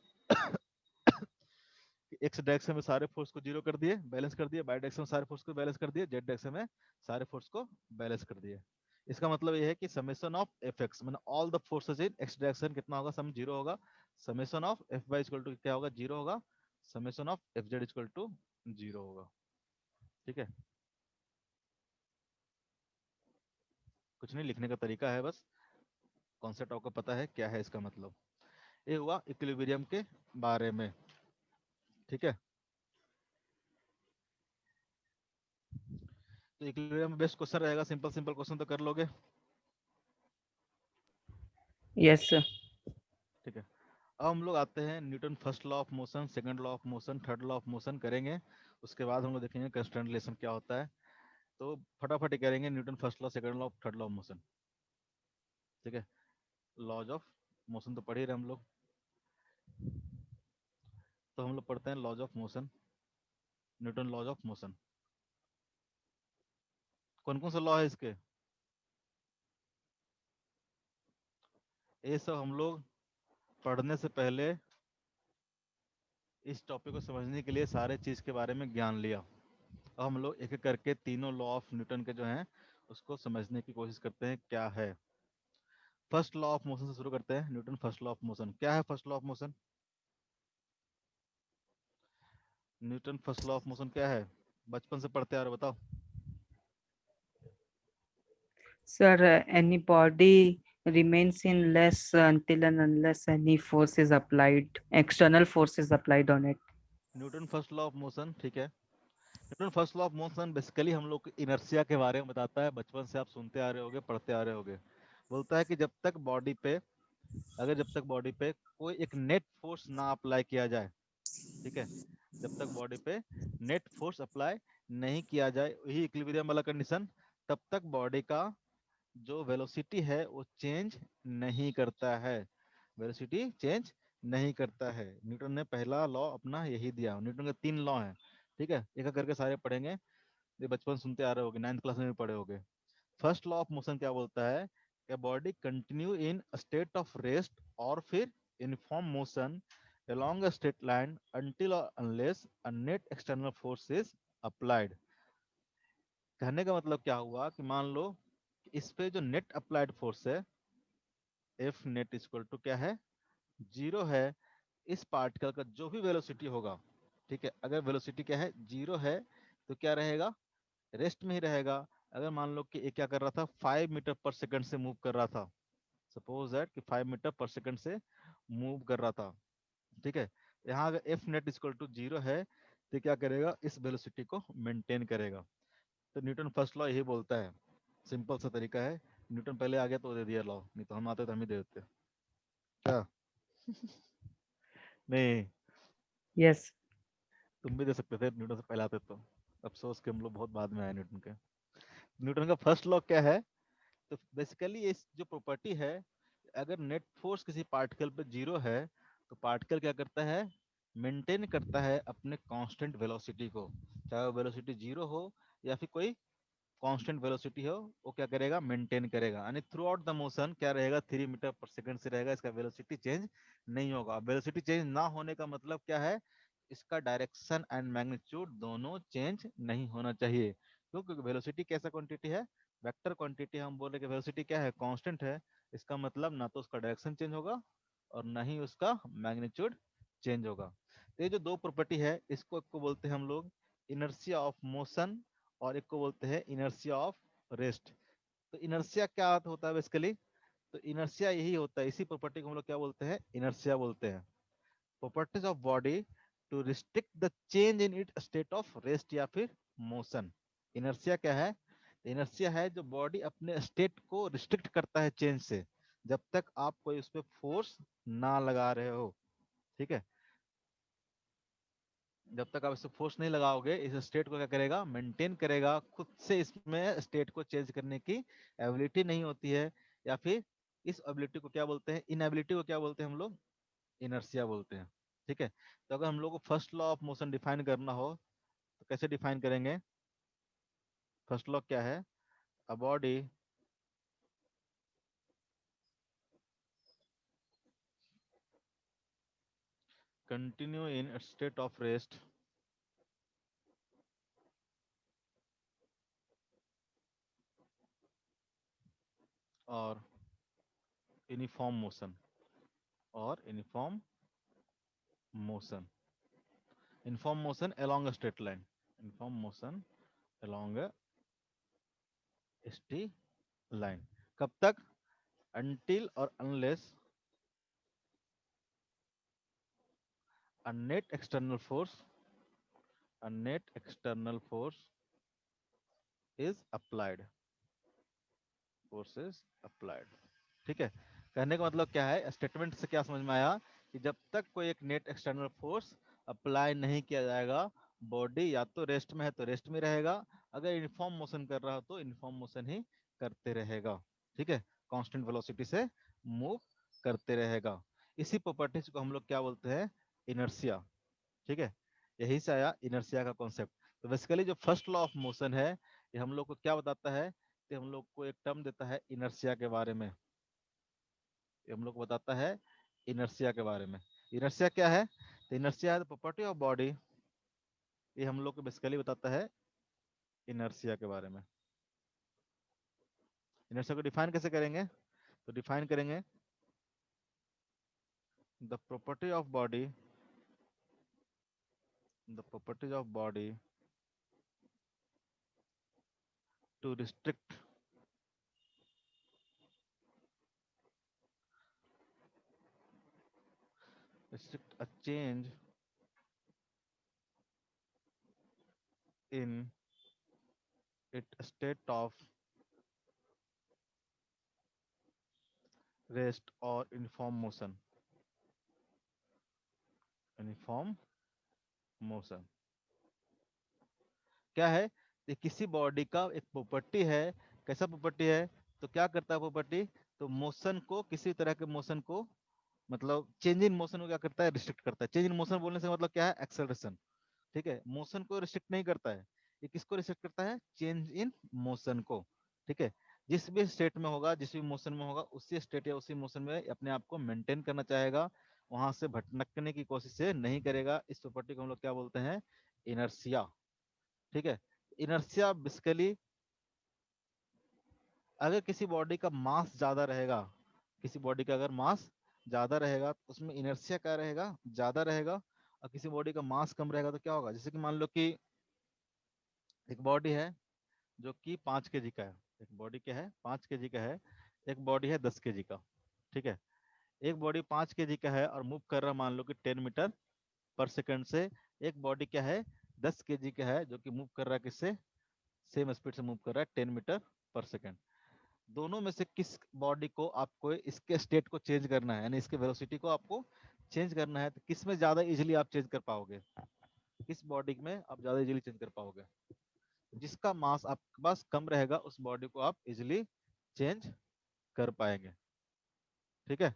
Speaker 1: एक्स डायरेक्शन में सारे फोर्स को जीरो कर दिए, बैलेंस कर दिए, वाई डायरेक्शन में सारे फोर्स को बैलेंस कर दिए, जेड डायरेक्शन में सारे फोर्स को बैलेंस कर दिए। इसका मतलब ये है कि समेशन ऑफ एफ एक्स मतलब all the forces in X direction कितना होगा? सम जीरो होगा। Summation of F Y equal to क्या होगा? जीरो होगा। Summation of F Z equal to zero होगा। ठीक है, कुछ नहीं, लिखने का तरीका है बस, कॉन्सेप्ट आपको पता है क्या है इसका मतलब। ये हुआ इक्विलिब्रियम के बारे में। ठीक है, तो इक्विलिब्रियम में बेस्ट क्वेश्चन रहेगा, सिंपल सिंपल क्वेश्चन तो कर लोगे।
Speaker 2: Yes sir.
Speaker 1: ठीक है, अब हम लोग आते हैं Newton first law of motion, second law of motion, third law of motion करेंगे। उसके बाद हम लोग देखेंगे कंस्टेंट रिलेशन क्या होता है। तो फटाफट ही करेंगे Newton first law, second law, third law of motion. ठीक है, लॉज ऑफ मोशन तो पढ़ ही रहे हम लोग। तो हम लोग पढ़ते हैं laws of motion, Newton laws of motion. कौन कौन सा लॉ है इसके? ये सब हम लोग पढ़ने से पहले इस टॉपिक को समझने के लिए सारे चीज के बारे में ज्ञान लिया। अब हम लोग एक एक करके तीनों लॉ ऑफ न्यूटन के जो हैं उसको समझने की कोशिश करते हैं क्या है। फर्स्ट लॉ ऑफ मोशन से शुरू करते हैं। Newton first law of motion क्या है? First law of motion, Newton first law of motion क्या है? बचपन से पढ़ते आ रहे हो, बताओ।
Speaker 2: Sir, any body remains in less until and unless any force is applied, external force is applied on it.
Speaker 1: Newton first law of motion, ठीक है। Newton first law of motion basically हम लोग इनर्शिया के बारे में बताता है। बचपन से आप सुनते आ रहे होगे, पढ़ते आ रहे होगे। बोलता है कि जब तक बॉडी पे, अगर जब तक बॉडी पे कोई एक नेट फोर्स ना अप्लाई किया जाए, ठीक है, जब तक बॉडी पे नेट फोर्स अप्लाई नहीं किया जाए, वही इक्विलिब्रियम वाला कंडीशन, तब तक बॉडी का जो वेलोसिटी है वो चेंज नहीं करता है। वेलोसिटी चेंज नहीं करता है। न्यूटन ने पहला लॉ अपना यही दिया। न्यूटन के 3 लॉ हैं। ठीक है, एक एक करके सारे पढ़ेंगे। ये बचपन सुनते आ रहे होगे, 9th क्लास में भी पढ़े होगे। फर्स्ट लॉ ऑफ मोशन क्या बोलता है कि body continue in state of rest और फिर uniform motion along a straight line until or unless a net external force is applied। कहने का मतलब क्या हुआ कि मान लो इस पे जो नेट अप्लाइड फोर्स है एफ नेट इक्वल टू क्या है? जीरो है। इस पार्टिकल का जो भी वेलोसिटी होगा, ठीक है, अगर वेलोसिटी क्या है? जीरो है, तो क्या रहेगा? रेस्ट में ही रहेगा। अगर मान लो कि ये क्या कर रहा था? 5 मीटर पर सेकंड से मूव कर रहा था, सपोज दैट कि 5 मीटर पर सेकंड से मूव कर रहा था। ठीक है, यहाँ अगर F net equal to zero है तो क्या करेगा, इस वेलोसिटी को मेंटेन करेगा। तो न्यूटन फर्स्ट लॉ यही बोलता है, सिंपल सा तरीका है। न्यूटन पहले आ गया तो दे दिया लॉ, नहीं तो हम आते तो हम ही दे देते क्या। नहीं,
Speaker 2: यस।
Speaker 1: तुम भी दे सकते थे, न्यूटन से पहले आते तो। अफसोस कि हम लोग बहुत बाद में आए न्यूटन के। न्यूटन का फर्स्ट लॉ क्या है, तो बेसिकली इस जो प्रॉपर्टी है, अगर नेट फोर्स किसी पार्टिकल पे जीरो है तो पार्टिकल क्या करता है, मेंटेन करता है अपने कांस्टेंट वेलोसिटी को, चाहे वो वेलोसिटी जीरो हो या फिर कोई कांस्टेंट वेलोसिटी हो, वो क्या करेगा, मेंटेन करेगा। यानी थ्रू आउट द मोशन क्या रहेगा, 3 मीटर पर सेकंड से रहेगा, इसका वेलोसिटी चेंज नहीं होगा। वेलोसिटी चेंज ना होने का मतलब क्या है, इसका डायरेक्शन एंड मैग्नीट्यूड दोनों चेंज नहीं होना चाहिए। क्यों? क्योंकि वेलोसिटी कैसा क्वांटिटी है, वेक्टर क्वांटिटी। हम बोल रहे कि वेलोसिटी क्या है, कांस्टेंट है, इसका मतलब ना तो उसका डायरेक्शन चेंज होगा और ना ही उसका मैग्नीट्यूड चेंज होगा। तो ये जो दो प्रॉपर्टी है, इसको एक को बोलते हैं हम लोग इनर्शिया ऑफ मोशन और एक को बोलते हैं इनर्शिया ऑफ रेस्ट। तो इनर्शिया क्या होता है बेसिकली, तो इनर्शिया यही होता है, इसी प्रॉपर्टी को हम लोग क्या बोलते हैं, इनर्शिया बोलते हैं। Properties of body to restrict the change in it state of rest या फिर मोशन। इनर्शिया क्या है, इनर्शिया है जो बॉडी अपने स्टेट को रिस्ट्रिक्ट करता है चेंज से, जब तक आप कोई उस पर फोर्स ना लगा रहे हो। ठीक है, जब तक आप इससे फोर्स नहीं लगाओगे, इस स्टेट को क्या करेगा, मेंटेन करेगा। खुद से इसमें स्टेट को चेंज करने की एबिलिटी नहीं होती है, या फिर इस एबिलिटी को क्या बोलते हैं, इनएबिलिटी को क्या बोलते हैं हम लोग, इनर्शिया बोलते हैं। ठीक है, तो अगर हम लोग को first law of motion define करना हो तो कैसे डिफाइन करेंगे। फर्स्ट लॉ क्या है, a body continue in state of rest और यूनिफॉर्म मोशन, और uniform motion, uniform motion along a straight line, uniform motion along a straight line. कब तक, until or unless a net external force, a net external force is applied, force is applied। ठीक है, कहने का मतलब क्या है, स्टेटमेंट से क्या समझ में आया कि जब तक कोई एक नेट एक्सटर्नल फोर्स अप्लाई नहीं किया जाएगा, बॉडी या तो रेस्ट में है तो रेस्ट में रहेगा, अगर यूनिफॉर्म मोशन कर रहा हो तो यूनिफॉर्म मोशन ही करते रहेगा। ठीक है, कांस्टेंट वेलोसिटी से मूव करते रहेगा। इसी प्रॉपर्टीज को हम लोग क्या बोलते हैं, इनर्शिया। ठीक है, यही से आया इनर्शिया का कॉन्सेप्ट। तो बेसिकली जो फर्स्ट लॉ ऑफ मोशन है, ये हम लोग को क्या बताता है, कि हम लोग को एक टर्म देता है इनर्शिया के बारे में। ये हम लोग को बताता है इनर्शिया के बारे में। इनर्शिया क्या है, तो इनर्शिया है द प्रॉपर्टी ऑफ बॉडी, ये हम लोग को बेसिकली बताता है इनर्शिया के बारे में। इनर्शिया को डिफाइन कैसे करेंगे, तो डिफाइन करेंगे the property of body, the properties of body to restrict restrict a change in its state of rest or uniform motion, uniform motion। क्या है, ये किसी बॉडी का एक प्रॉपर्टी है। कैसा प्रॉपर्टी है, तो क्या करता है प्रॉपर्टी, तो मोशन को, किसी तरह के मोशन को, मतलब चेंज इन मोशन को क्या करता है, रिस्ट्रिक्ट करता है। चेंज इन मोशन बोलने से मतलब क्या है, एक्सेलरेशन। ठीक है, मोशन को रिस्ट्रिक्ट नहीं करता है, ये किसको रिस्ट्रिक्ट करता है, चेंज इन मोशन को। ठीक है, जिस भी स्टेट में होगा, जिस भी मोशन में होगा, उसी स्टेट या उसी मोशन में अपने आप को मेंटेन करना चाहेगा, वहां से भटकने की कोशिश से नहीं करेगा। इस प्रॉपर्टी को हम लोग क्या बोलते हैं, इनर्शिया। ठीक है, इनर्शिया बेसिकली, अगर किसी बॉडी का मास ज्यादा रहेगा, किसी बॉडी का अगर मास ज्यादा रहेगा तो उसमें इनर्शिया क्या रहेगा, ज्यादा रहेगा। और किसी बॉडी का मास कम रहेगा तो क्या होगा, जैसे कि मान लो कि एक बॉडी है जो कि 5 kg का है, एक बॉडी क्या है, 5 kg का है, एक बॉडी है 10 kg का। ठीक है, एक बॉडी 5 kg का है और मूव कर रहा है मान लो कि 10 मीटर पर सेकंड से, एक बॉडी क्या है 10 kg का है जो कि मूव कर रहा है किससे, सेम स्पीड से मूव कर रहा है 10 मीटर पर सेकेंड। दोनों में से किस बॉडी को आपको इसके स्टेट को चेंज करना है, यानी इसके वेलोसिटी को आपको चेंज करना है, तो किस में ज्यादा इजीली आप चेंज कर पाओगे, किस बॉडी में आप ज्यादा इजीली चेंज कर पाओगे? जिसका मास आपके पास कम रहेगा उस बॉडी को आप इजीली चेंज कर पाएंगे। ठीक है,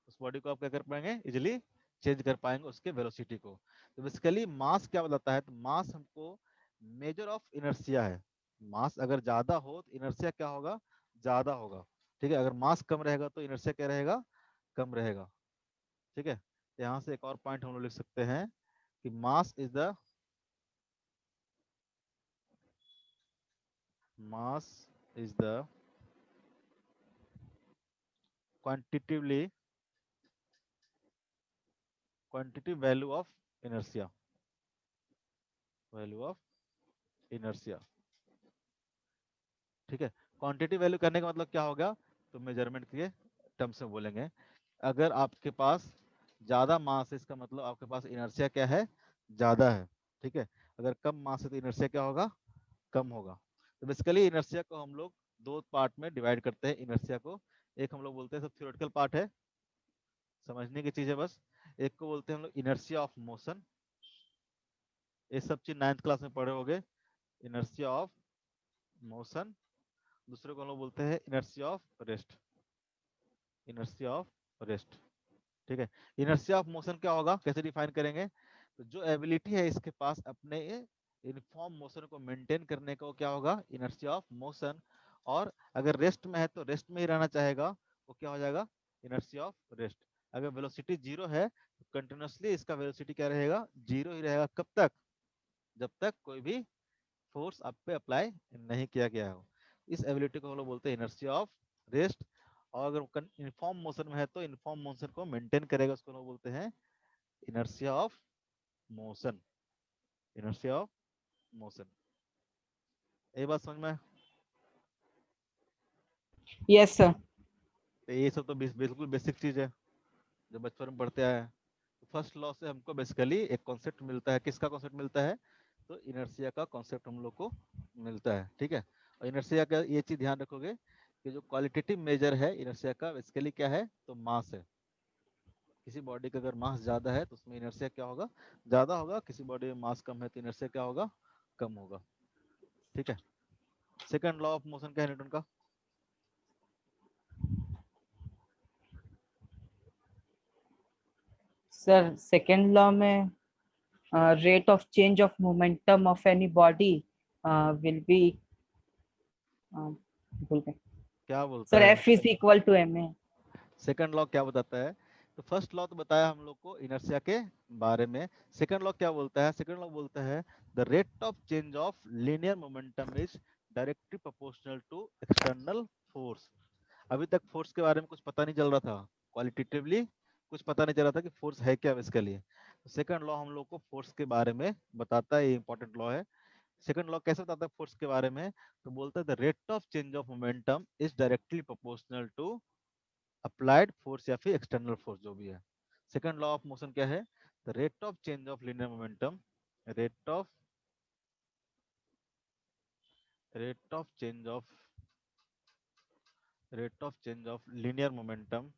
Speaker 1: उस बॉडी को आप क्या कर पाएंगे, इजीली चेंज कर पाएंगे उसके वेलोसिटी को। तो बेसिकली मास क्या बताता है, तो मास हमको मेजर ऑफ इनर्शिया है। मास अगर ज्यादा हो तो इनर्शिया क्या होगा, ज्यादा होगा। ठीक है, अगर मास कम रहेगा तो इनर्शिया क्या रहेगा, कम रहेगा। ठीक है, यहाँ से एक और पॉइंट हम लोग लिख सकते हैं कि mass is the mass is the quantitative value of inertia, value of inertia। ठीक है, क्वांटिटी वैल्यू करने का मतलब क्या होगा, तो मेजरमेंट के टर्म्स में बोलेंगे। अगर आपके पास ज्यादा मास है इसका मतलब आपके पास इनर्शिया क्या है, ज्यादा है। ठीक है, अगर कम मास है तो इनर्शिया क्या होगा, कम होगा। तो बेसिकली इनर्शिया को हम लोग दो पार्ट में डिवाइड करते हैं इनर्शिया को। एक हम लोग बोलते हैं सब थ्योरेटिकल पार्ट है, समझने की चीज है बस। एक को बोलते हैं हम लोग इनर्शिया ऑफ मोशन, ये सब चीज 9th क्लास में पढ़े होगे, इनर्शिया ऑफ मोशन। दूसरे को हम लोग बोलते हैं inertia of rest, inertia of rest. ठीक है, इनर्शिया ऑफ मोशन क्या होगा, कैसे डिफाइन करेंगे, तो जो एबिलिटी है इसके पास अपने यूनिफॉर्म मोशन को मेंटेन करने का, वो क्या होगा, इनर्शिया ऑफ मोशन। और अगर रेस्ट में है तो रेस्ट में ही रहना चाहेगा, वो क्या हो जाएगा, इनर्शिया ऑफ रेस्ट। अगर वेलोसिटी जीरो है तो कंटिन्यूसली इसका वेलोसिटी क्या रहेगा, जीरो ही रहेगा। कब तक, जब तक कोई भी फोर्स आप पे अप्लाई नहीं किया गया हो। इस एबिलिटी को हम लोग बोलते हैं इनर्शिया ऑफ रेस्ट। और अगर इनफॉर्म मोशन में है तो इनफॉर्म मोशन को मेंटेन करेगा, उसको हम लोग बोलते हैं inertia of motion, inertia of motion. ये बात समझ में?
Speaker 2: Yes sir.
Speaker 1: तो ये सब तो बिल्कुल बेसिक चीज है जो बचपन में पढ़ते आए हैं। तो फर्स्ट लॉ से हमको बेसिकली एक कॉन्सेप्ट मिलता है, किसका कॉन्सेप्ट मिलता है, तो इनर्शिया का कॉन्सेप्ट हम लोग को मिलता है। ठीक है, और इनर्शिया का ये चीज ध्यान रखोगे कि जो क्वालिटेटिव मेजर है इनर्शिया का बेसिकली क्या है, तो मास है। किसी बॉडी का अगर मास ज्यादा है तो उसमें इनर्शिया क्या होगा, ज्यादा होगा। किसी बॉडी में मास कम है तो इनर्शिया क्या होगा, कम होगा। ठीक है, सेकंड लॉ ऑफ मोशन क्या है न्यूटन का,
Speaker 2: सर सेकेंड लॉ में rate of change of momentum of any body will be भूल गए
Speaker 1: क्या बोलता
Speaker 2: सर,
Speaker 1: है?
Speaker 2: F is equal to ma।
Speaker 1: Second law क्या बताता है, तो फर्स्ट लॉ तो बताया हम लोग को इनर्शिया के बारे में। सेकंड लॉ क्या बोलता है, सेकंड लॉ बोलता है the rate of change of linear momentum is directly proportional to external force. अभी तक फोर्स के बारे में कुछ पता नहीं चल रहा था, क्वालिटेटिवली कुछ पता नहीं चल रहा था कि फोर्स है क्या इसके लिए। सेकंड लॉ हम लोग को फोर्स के बारे में बताता है, ये इंपॉर्टेंट लॉ है। सेकंड लॉ कैसे बताता है फोर्स के बारे में, तो बोलता है the rate of change of momentum is directly proportional to applied force या फिर एक्सटर्नल फोर्स जो भी है। सेकंड लॉ ऑफ मोशन क्या है, the rate of change of linear momentum, rate of rate of change of rate of change of linear momentum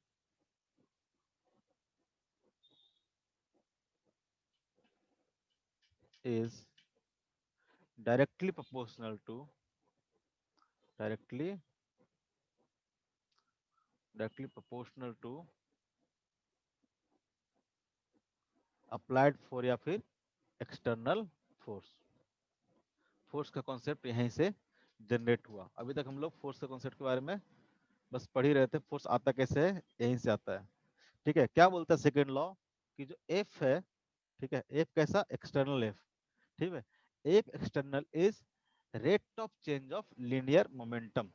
Speaker 1: is directly proportional to directly directly proportional to applied force या फिर external force. Force का concept यहीं से generate हुआ। अभी तक हम लोग फोर्स के कॉन्सेप्ट के बारे में बस पढ़ ही रहे थे, फोर्स आता कैसे है, यहीं से आता है। ठीक है, क्या बोलता है सेकंड लॉ, कि जो एफ है, ठीक है, एफ कैसा, एक्सटर्नल एफ। ठीक है, F external is rate of change of linear momentum.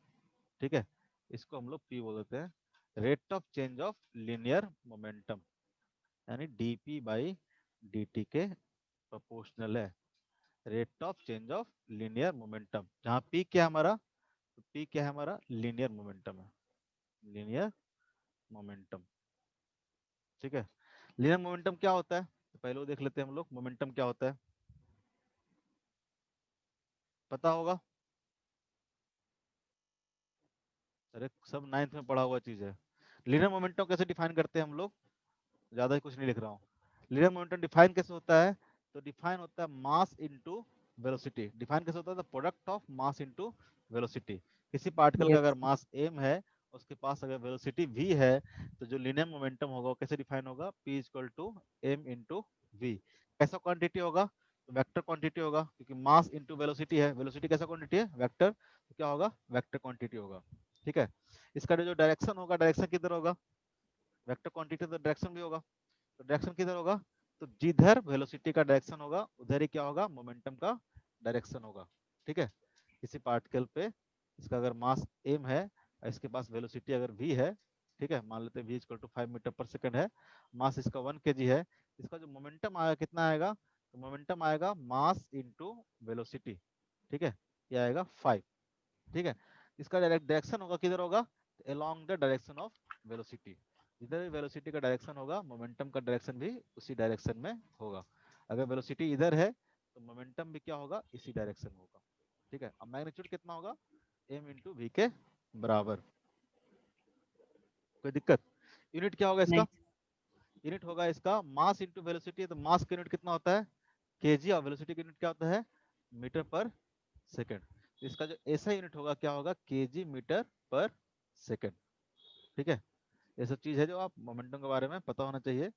Speaker 1: ठीक है, इसको हम लोग पी बोल देते हैं, rate of change of linear momentum, यानी डीपी बाई dt के प्रोपोर्शनल है rate of change of linear momentum. जहां पी क्या है हमारा, तो पी क्या है हमारा, लीनियर मोमेंटम है, लीनियर मोमेंटम। ठीक है, लीनियर मोमेंटम क्या होता है, तो पहले वो देख लेते हैं हम लोग मोमेंटम क्या होता है। पता होगा, अरे सब 9th में पढ़ा हुआ चीज है। लीनियर मोमेंटम कैसे डिफाइन करते हैं हम लोग, ज्यादा कुछ नहीं लिख रहा हूँ। लीनियर मोमेंटम डिफाइन कैसे होता है, तो डिफाइन होता है मास इनटू वेलोसिटी। डिफाइन कैसे होता है, product of mass into velocity. किसी पार्टिकल का अगर
Speaker 2: यस
Speaker 1: मास m है, उसके पास अगर वेलोसिटी v है, तो जो लीनियर मोमेंटम होगा वो कैसे डिफाइन होगा, p equal to m into v। कैसा क्वांटिटी होगा, तो वेक्टर क्वांटिटी होगा, क्योंकि मास इंटू वेलोसिटी है, वेलोसिटी कैसा क्वांटिटी है, वेक्टर, तो क्या होगा, वेक्टर क्वांटिटी होगा। ठीक है, इसका जो डायरेक्शन होगा, डायरेक्शन किधर होगा, वेक्टर क्वांटिटी तो डायरेक्शन भी होगा, तो डायरेक्शन किधर होगा, तो जिधर वेलोसिटी का डायरेक्शन होगा उधर ही क्या होगा, मोमेंटम का डायरेक्शन होगा। ठीक है, किसी पार्टिकल पे इसका अगर मास m है और इसके पास वेलोसिटी अगर v है, ठीक है, मान लेते हैं v इक्वल टू 5 मीटर पर सेकंड है, मास इसका 1 kg है, इसका जो मोमेंटम आएगा कितना आएगा, तो मोमेंटम आएगा मास इंटू वेलोसिटी। ठीक है, ये आएगा 5। ठीक है, इसका डायरेक्शन होगा किधर होगा, along the direction of velocity. जिधर वेलोसिटी का डायरेक्शन होगा, मोमेंटम का डायरेक्शन भी उसी डायरेक्शन में होगा। अगर वेलोसिटी इधर है तो मोमेंटम भी क्या होगा, इसी डायरेक्शन में होगा। ठीक है, अब मैग्नीट्यूड कितना होगा, m इंटू वी के बराबर। कोई दिक्कत, यूनिट क्या होगा इसका,
Speaker 2: नहीं
Speaker 1: यूनिट होगा इसका मास इंटू वेलोसिटी। तो मास का यूनिट कितना होता है, केजी, और वेलोसिटी का यूनिट क्या होता है, मीटर पर सेकंड। तो इसका जो ऐसा यूनिट होगा क्या होगा, केजी मीटर पर सेकंड। ठीक है, ये सब चीज है जो आप मोमेंटम के बारे में पता होना चाहिए।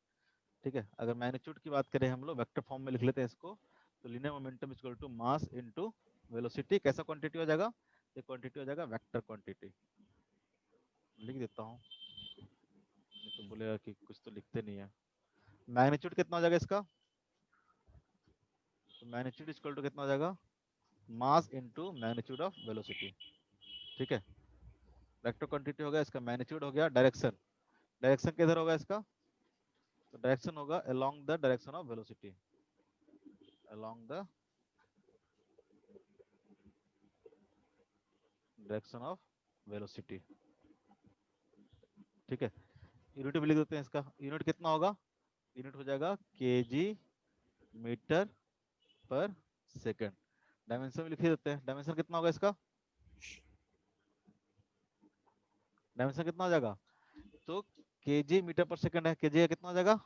Speaker 1: ठीक है, अगर मैग्नीट्यूड की बात करें हम लोग वेक्टर फॉर्म में लिख लेते हैं इसको, तो linear momentum equal to mass into velocity. कैसा क्वांटिटी हो जाएगा, ये क्वांटिटी हो जाएगा वेक्टर क्वांटिटी। लिख देता हूँ, नहीं तो बोलेगा कि कुछ तो लिखते नहीं है। मैग्नीट्यूड कितना हो जाएगा इसका, तो मैग्नीट्यूड इक्वल टू कितना हो जाएगा, mass into magnitude of velocity. ठीक है, वेक्टर क्वांटिटी हो गया, इसका मैग्नीट्यूड हो गया, डायरेक्शन, डायरेक्शन किधर होगा इसका, तो डायरेक्शन होगा along the direction of velocity, along the direction of velocity. ठीक है, यूनिट भी लिख देते हैं इसका, यूनिट कितना होगा, यूनिट हो जाएगा केजी मीटर पर सेकंड। डायमेंशन भी लिख ही देते हैं, डायमेंशन कितना होगा इसका, डायमेंशन कितना हो जाएगा, तो केजी मीटर पर सेकंड है, केजी का कितना हो जाएगा,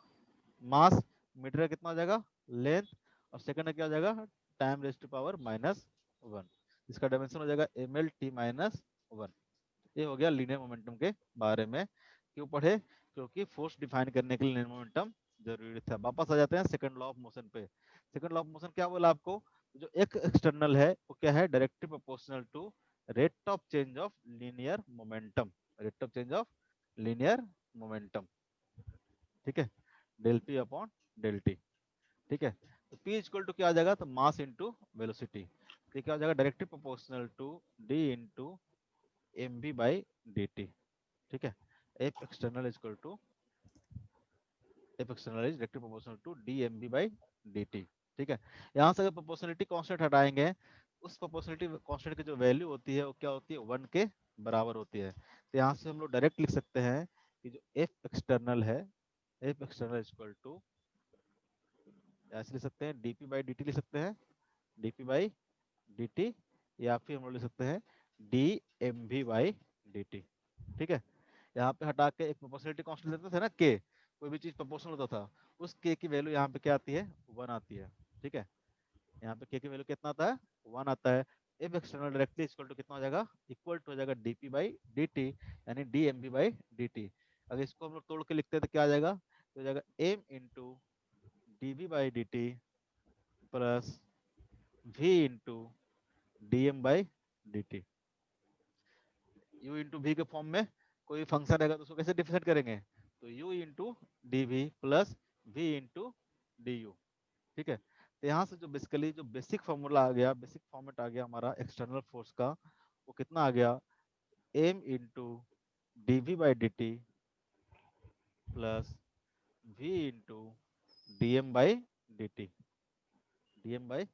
Speaker 1: मास, मीटर का कितना हो जाएगा, लेंथ, और सेकंड का क्या हो जाएगा, टाइम रेज़ टू पावर -1। इसका डायमेंशन हो जाएगा ml/t-1। ये हो गया लीनियर मोमेंटम के बारे में। क्यों पढ़े, क्योंकि फोर्स डिफाइन करने के लिए लीनियर मोमेंटम जरूरी था। वापस आ जाते हैं सेकंड लॉ ऑफ मोशन पे। सेकंड लॉ ऑफ मोशन क्या बोला आपको, जो एक एक्सटर्नल है वो क्या है, directly proportional to rate of change of linear momentum, rate of change of linear momentum. ठीक है, del P upon del T. ठीक है, तो p इक्वल टू क्या आ जाएगा, तो मास इंटू वेलोसिटी। तो क्या हो जाएगा, directly proportional to d into M B by D T. ठीक है, F external equal to, F external is directly proportional to D M B by D T. ठीक है, यहाँ से अगर प्रोपोर्शनलिटी कांस्टेंट हटाएंगे, उस प्रोपोर्शनलिटी कांस्टेंट की जो वैल्यू होती है वो क्या होती है, 1 के बराबर होती है। तो यहाँ से हम लोग डायरेक्ट लिख सकते हैं कि जो एफ एक्सटर्नल है, एफ एक्सटर्नल इक्वल टू, ऐसे लिख सकते हैं डीपी बाई डी टी लिख सकते हैं, डीपी बाई डी टी, या फिर हम लोग लिख सकते हैं D M V by D T. ठीक है, यहाँ पे हटा के एक प्रोपोर्शनलिटी कांस्टेंट लेते थे ना के, कोई भी चीज प्रोपोर्शनल होता था, उस के की वैल्यू यहाँ पे क्या आती है, 1 आती है। ठीक है, यहाँ पे के की वैल्यू कितना आता है, 1 आता है। F external directly equal to कितना हो जाएगा, इक्वल टू हो जाएगा डीपी बाई डी टी, यानी D M B by D T. अगर इसको हम लोग तोड़ के लिखते हैं तो क्या आ जाएगा, तो हो जाएगा M into D B by D T plus V into D M by D T. u into V के फॉर्म में कोई फंक्शन रहेगा तो उसको कैसे डिफरेंशिएट करेंगे, तो u into D V plus V into D U. ठीक है, तो यहाँ से जो बेसिकली जो बेसिक फॉर्मूला आ गया, बेसिक फॉर्मेट आ गया हमारा एक्सटर्नल फोर्स का, वो कितना आ गया, m into D V by D T plus v into D M by D T, D M by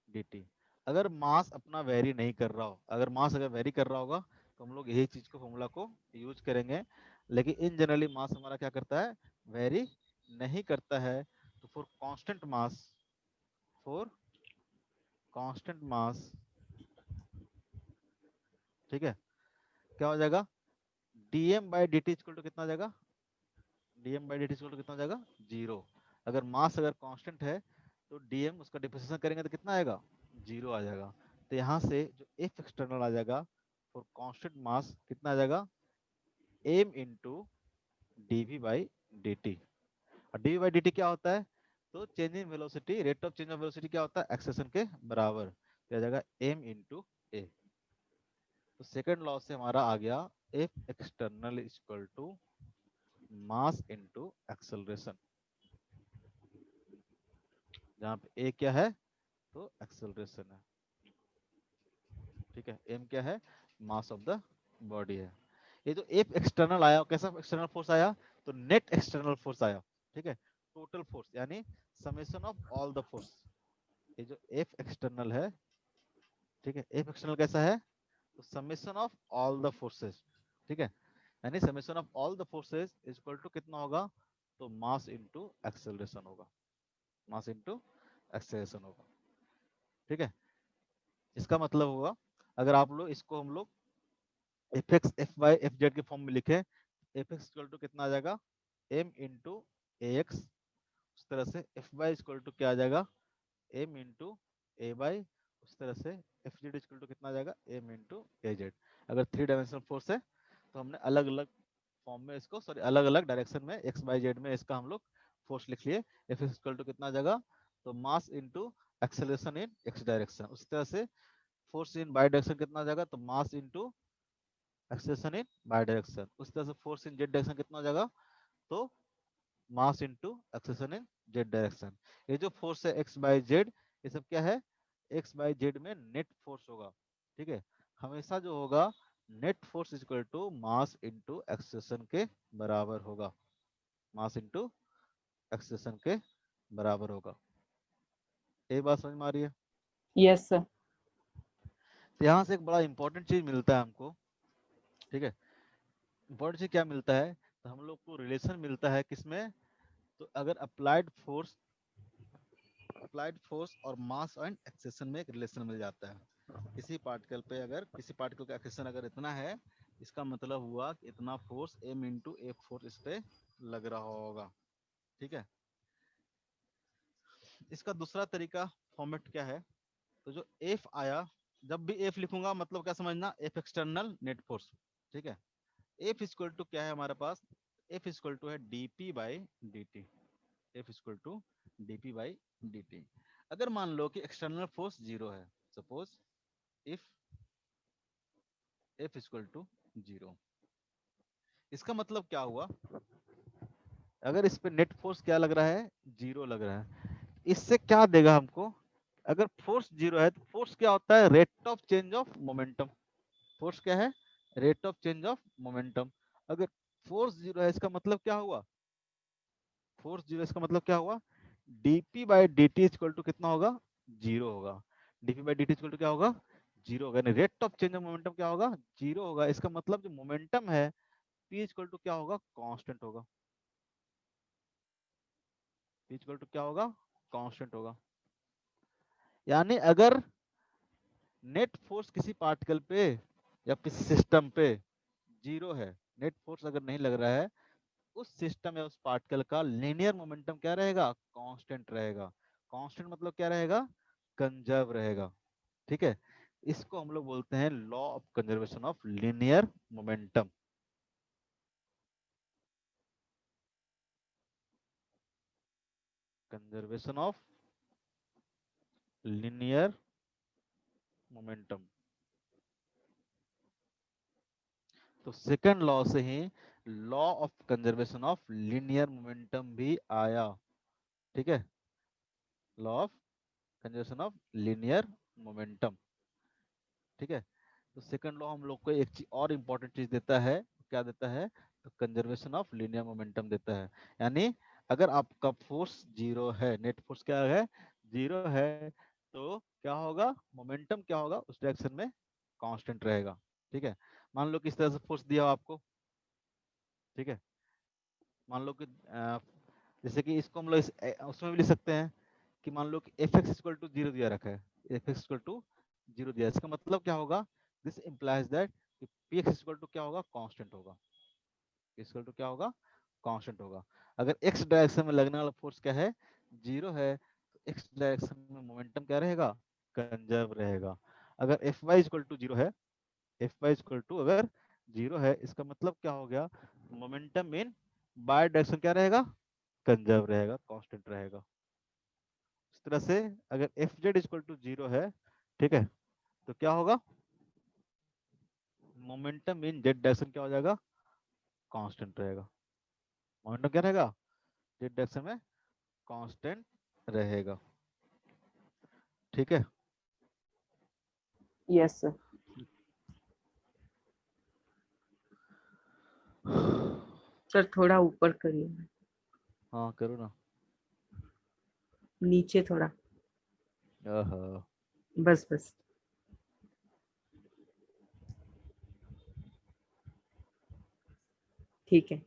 Speaker 1: D T. अगर मास अपना वेरी नहीं कर रहा हो, अगर मास अगर वेरी कर रहा होगा तो हम लोग यही चीज को फॉर्मूला को यूज करेंगे, लेकिन इन जनरली मास हमारा क्या करता है, वेरी नहीं करता है। तो फॉर कांस्टेंट मास ठीक है, क्या हो जाएगा, dm by dt equal to कितना हो जाएगा, dm by dt equal to कितना हो जाएगा, 0। अगर मास अगर कांस्टेंट है तो dm उसका डिफरेंशिएशन करेंगे तो कितना आएगा, 0 आ जाएगा। तो यहाँ से जो F एक्सटर्नल आ जाएगा फॉर कांस्टेंट मास कितना आ जाएगा, m into dv by dt। और dv बाई dt क्या होता है, तो change in velocity, rate of change of velocity क्या होता है, एक्सेलेरेशन के बराबर, तो आ जाएगा m इंटू a। तो सेकंड लॉ से हमारा आ गया F external equal to mass into acceleration, जहाँ पे a क्या है, तो एक्सेलरेशन है, ठीक है, m क्या है, मास ऑफ द बॉडी है। ये जो F एक्सटर्नल आया, कैसा एक्सटर्नल फोर्स आया, तो नेट एक्सटर्नल फोर्स आया, ठीक है, टोटल फोर्स यानी summation of all the force. ये जो F एक्सटर्नल है, ठीक है, F एक्सटर्नल कैसा है, तो summation of all the forces, ठीक है, यानी summation of all the forces is equal to कितना होगा, तो मास इनटू एक्सेलरेशन होगा, मास इनटू एक्सेलरेशन होगा, ठीक है। इसका मतलब होगा अगर आप लोग इसको हम लोग F X F Y F Z के फॉर्म में लिखे, एफ एक्स इक्वल टू कितना आ जाएगा, एम इंटू ए एक्स, उस तरह से एफ वाई इक्वल टू क्या आ जाएगा, एम इंटू ए वाई, उस तरह से एफ जेड इक्वल टू कितना आ जाएगा, एम इंटू ए जेड। अगर 3 डायमेंशनल फोर्स है तो हमने अलग अलग फॉर्म में इसको, सॉरी अलग अलग डायरेक्शन में एक्स वाई जेड में इसका हम लोग फोर्स लिख लिए। एफ एक्स इक्वल टू कितना आ जाएगा, तो मास into acceleration in X direction, उस तरह से फोर्स इन बाई डायरेक्शन कितना आ जाएगा, तो मास into acceleration in by direction, उस तरह से फोर्स इन जेड डायरेक्शन कितना हो जाएगा, तो मास into acceleration in Z direction. ये जो फोर्स है एक्स बाई जेड, ये सब क्या है, एक्स बाई जेड में नेट फोर्स होगा, ठीक है, हमेशा जो होगा net force equal to mass into acceleration के बराबर होगा, मास इंटू एक्सेलरेशन के बराबर होगा। ये बात समझ में आ रही है।
Speaker 2: Yes sir.
Speaker 1: तो यहाँ से एक बड़ा इंपॉर्टेंट चीज मिलता है हमको, ठीक है, इंपॉर्टेंट चीज क्या मिलता है, तो हम लोग को रिलेशन मिलता है किसमें, तो अगर अप्लाइड फोर्स और मास एंड एक्सेशन में एक रिलेशन मिल जाता है। किसी पार्टिकल पे अगर किसी पार्टिकल का एक्सेशन अगर इतना है, इसका मतलब हुआ कि इतना force m into F force इस पे लग रहा होगा, ठीक है। इसका दूसरा तरीका फॉर्मेट क्या है, तो जो F आया, जब भी F लिखूंगा मतलब क्या समझना, F एक्सटर्नल नेट फोर्स, ठीक है। F इक्वल टू क्या है हमारे पास, F इक्वल टू है dp by dt, F equal to dp by dt। अगर मान लो कि एक्सटर्नल फोर्स 0 है, suppose if F equal to 0, इसका मतलब क्या हुआ, अगर इस पे नेट फोर्स क्या लग रहा है, 0 लग रहा है, इससे क्या देगा हमको, अगर फोर्स 0 है तो फोर्स क्या होता है, rate of change of momentum, force क्या है, rate of change of momentum. अगर फोर्स 0 है इसका मतलब क्या हुआ, फोर्स 0 इसका मतलब क्या हुआ, dp by dt equal to कितना होगा, 0 होगा, dp by dt equal to क्या होगा, 0 होगा, यानी rate of change of momentum क्या होगा, 0 होगा। इसका मतलब जो मोमेंटम है p इक्वल टू क्या होगा, कांस्टेंट होगा, p इक्वल टू क्या होगा, कांस्टेंट होगा। यानी अगर नेट फोर्स किसी पार्टिकल पे या किसी सिस्टम पे 0 है, नेट फोर्स अगर नहीं लग रहा है, उस सिस्टम या उस पार्टिकल का लीनियर मोमेंटम क्या रहेगा, कांस्टेंट रहेगा। कांस्टेंट मतलब क्या रहेगा, कंजर्व रहेगा, ठीक है। इसको हम लोग बोलते हैं law of conservation of linear momentum, conservation of linear momentum. तो सेकंड लॉ से ही law of conservation of linear momentum भी आया, ठीक है, law of conservation of linear momentum, ठीक है। तो सेकंड लॉ हम लोग को एक चीज और इम्पोर्टेंट चीज देता है, क्या देता है, तो कंजर्वेशन ऑफ लीनियर मोमेंटम देता है। यानी अगर आपका फोर्स 0 है, नेट फोर्स क्या है, 0 है, तो क्या होगा, मोमेंटम क्या होगा उस डायरेक्शन में कांस्टेंट रहेगा, ठीक है। मान लो किस तरह से फोर्स दिया हो आपको, ठीक है, मान लो कि जैसे कि इसको हम लोग उसमें भी लिख सकते हैं कि मान लो कि एफ एक्स इक्वल टू 0 दिया रखा है, एफ एक्स इक्वल टू 0 दिया, इसका मतलब क्या होगा, दिस इम्प्लाइज दैट कि पी एक्स इक्वल टू क्या होगा, कांस्टेंट होगा। इक्वल टू क्या होगा, कांस्टेंट होगा। अगर एक्स डायरेक्शन में लगने वाला फोर्स क्या है, 0 है, तो एक्स डायरेक्शन में मोमेंटम क्या रहेगा, कंजर्व रहेगा। अगर एफ वाई इक्वल टू 0 है, एफ वाई इक्वल टू अगर 0 है, इसका मतलब क्या हो गया, मोमेंटम इन बाय डायरेक्शन क्या रहेगा, कंजर्व रहेगा, कांस्टेंट रहेगा। इस तरह से अगर एफ जेड इक्वल टू 0 है, ठीक है, तो क्या होगा, मोमेंटम इन जेड डायरेक्शन क्या हो जाएगा, कांस्टेंट रहेगा। मोमेंटम क्या रहेगा, जेड डायरेक्शन में कांस्टेंट रहेगा। ठीक है,
Speaker 4: यस सर।
Speaker 2: सर थोड़ा ऊपर करिए,
Speaker 1: हाँ करो ना।
Speaker 2: नीचे थोड़ा,
Speaker 1: आहा,
Speaker 2: बस बस। ठीक है।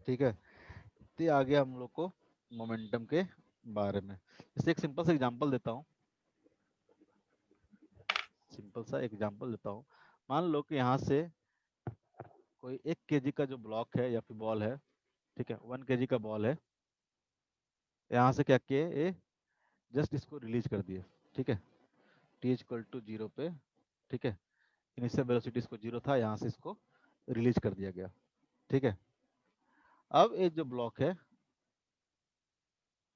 Speaker 1: ठीक है, तो ये आ गया हम लोग को मोमेंटम के बारे में। जैसे एक सिंपल सा एग्जांपल देता हूँ, सिंपल सा एग्जांपल देता हूँ। मान लो कि यहाँ से कोई 1 kg का जो ब्लॉक है या फिर बॉल है, ठीक है, 1 kg का बॉल है, यहाँ से क्या किए, ये जस्ट इसको रिलीज कर दिए, ठीक है, टी इक्वल टू 0 पे, ठीक है, इनिशियल वेलोसिटी इसको 0 था, यहाँ से इसको रिलीज कर दिया गया, ठीक है। अब ये जो ब्लॉक है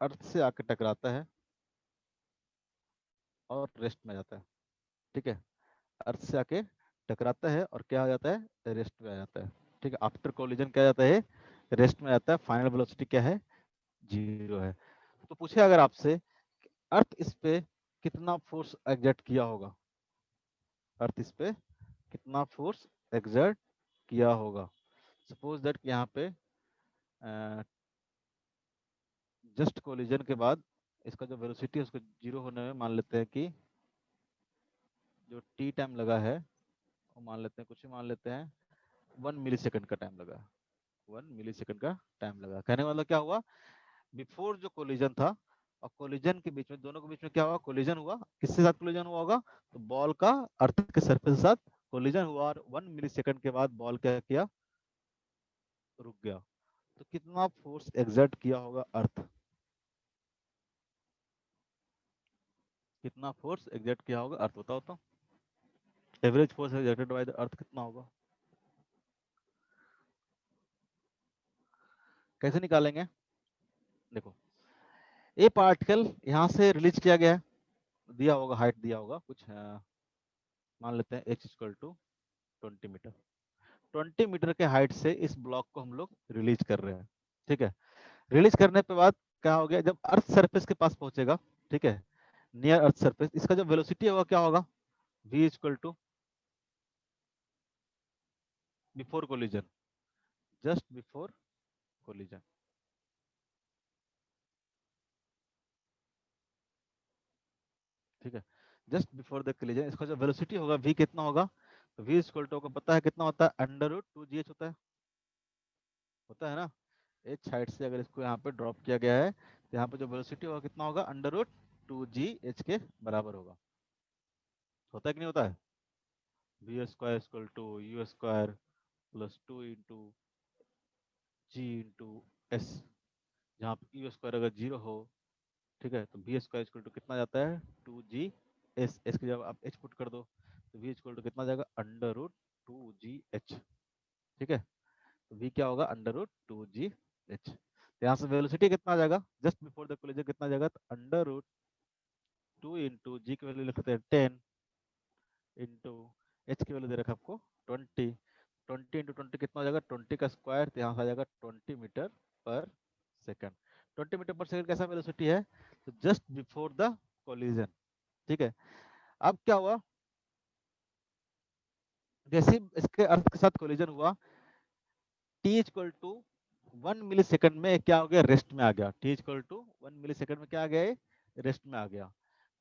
Speaker 1: अर्थ से आकर टकराता है और रेस्ट में जाता है, ठीक है, अर्थ से आके टकराता है और क्या आ जाता है, रेस्ट में आ जाता है, ठीक है। आफ्टर कोलिजन क्या जाता है, रेस्ट में जाता है, फाइनल वेलोसिटी क्या है, 0 है। तो पूछे अगर आपसे अर्थ इस पे कितना फोर्स एग्जर्ट किया होगा, अर्थ इस पे कितना फोर्स एग्जर्ट किया होगा। सपोज दैट यहाँ पे जस्ट कोलिजन के बाद इसका जो वेलोसिटी है उसको 0 होने में मान लेते हैं कि जो टी टाइम लगा है वो मान लेते हैं, कुछ ही मान लेते हैं 1 मिली सेकेंड का टाइम लगा, 1 मिली सेकेंड का टाइम लगा। कहने वाला क्या हुआ, बिफोर जो कोलिजन था और कोलिजन के बीच में, दोनों के बीच में क्या हुआ, कोलिजन हुआ, किसके साथ कोलिजन हुआ होगा, तो बॉल का अर्थ के सरफेस के साथ कोलिजन हुआ और 1 मिली सेकेंड के बाद बॉल क्या किया, रुक गया। तो कितना फोर्स एग्जर्ट किया होगा अर्थ, कितना फोर्स एग्जर्ट किया होगा अर्थ, बताओ तो। Average force exerted by the earth कितना होगा, कैसे निकालेंगे, देखो ये पार्टिकल यहाँ से रिलीज किया गया है, दिया होगा, हाइट दिया होगा कुछ, मान लेते हैं h equal to 20 metre, 20 metre के हाइट से इस ब्लॉक को हम लोग रिलीज कर रहे हैं, ठीक है। रिलीज करने के बाद क्या हो गया, जब अर्थ सरफेस के पास पहुंचेगा, ठीक है, नियर अर्थ सरफेस, इसका जो वेलोसिटी होगा क्या होगा, v equal to before collision, just before collision, ठीक है, जस्ट बिफोर द कोलिजन इसका जो वेलोसिटी होगा v कितना होगा, तो v इक्वल टू को पता है कितना होता है, अंडर रूट 2gh होता है ना। h हाइट से अगर इसको यहाँ पे ड्रॉप किया गया है तो यहाँ पे जो वेलोसिटी होगा कितना होगा, अंडर रूट 2gh के बराबर होता है कि नहीं होता है, v square equal to u square plus 2 into G into S, जहाँ पे u स्क्वायर अगर 0 हो, ठीक है, तो v स्क्वायर इक्वल टू कितना जाता है, 2g एस की जब आप h पुट कर दो तो v इक्वल टू कितना जाएगा, अंडर रूट 2gh, ठीक है। तो v क्या होगा, अंडर रूट 2gh। तो यहाँ से वेलोसिटी कितना आ जाएगा, जस्ट बिफोर द कोलिजन कितना आ जाएगा, तो अंडर रूट 2 इंटू जी की वैल्यू लिखते हैं 10 इंटू एच की वैल्यू दे रखा आपको 20, 20 इंटू 20 कितना हो जाएगा, 20 का स्क्वायर, तो यहाँ से आ जाएगा 20 मीटर पर सेकंड। 20 मीटर पर सेकंड कैसा वेलोसिटी है, तो जस्ट बिफोर द कोलिजन, ठीक है। अब क्या हुआ, जैसे इसके अर्थ के साथ कोलिजन हुआ, T equal to 1 millisecond में क्या हो गया, रेस्ट में आ गया, T equal to 1 millisecond में क्या आ गया, रेस्ट में आ गया।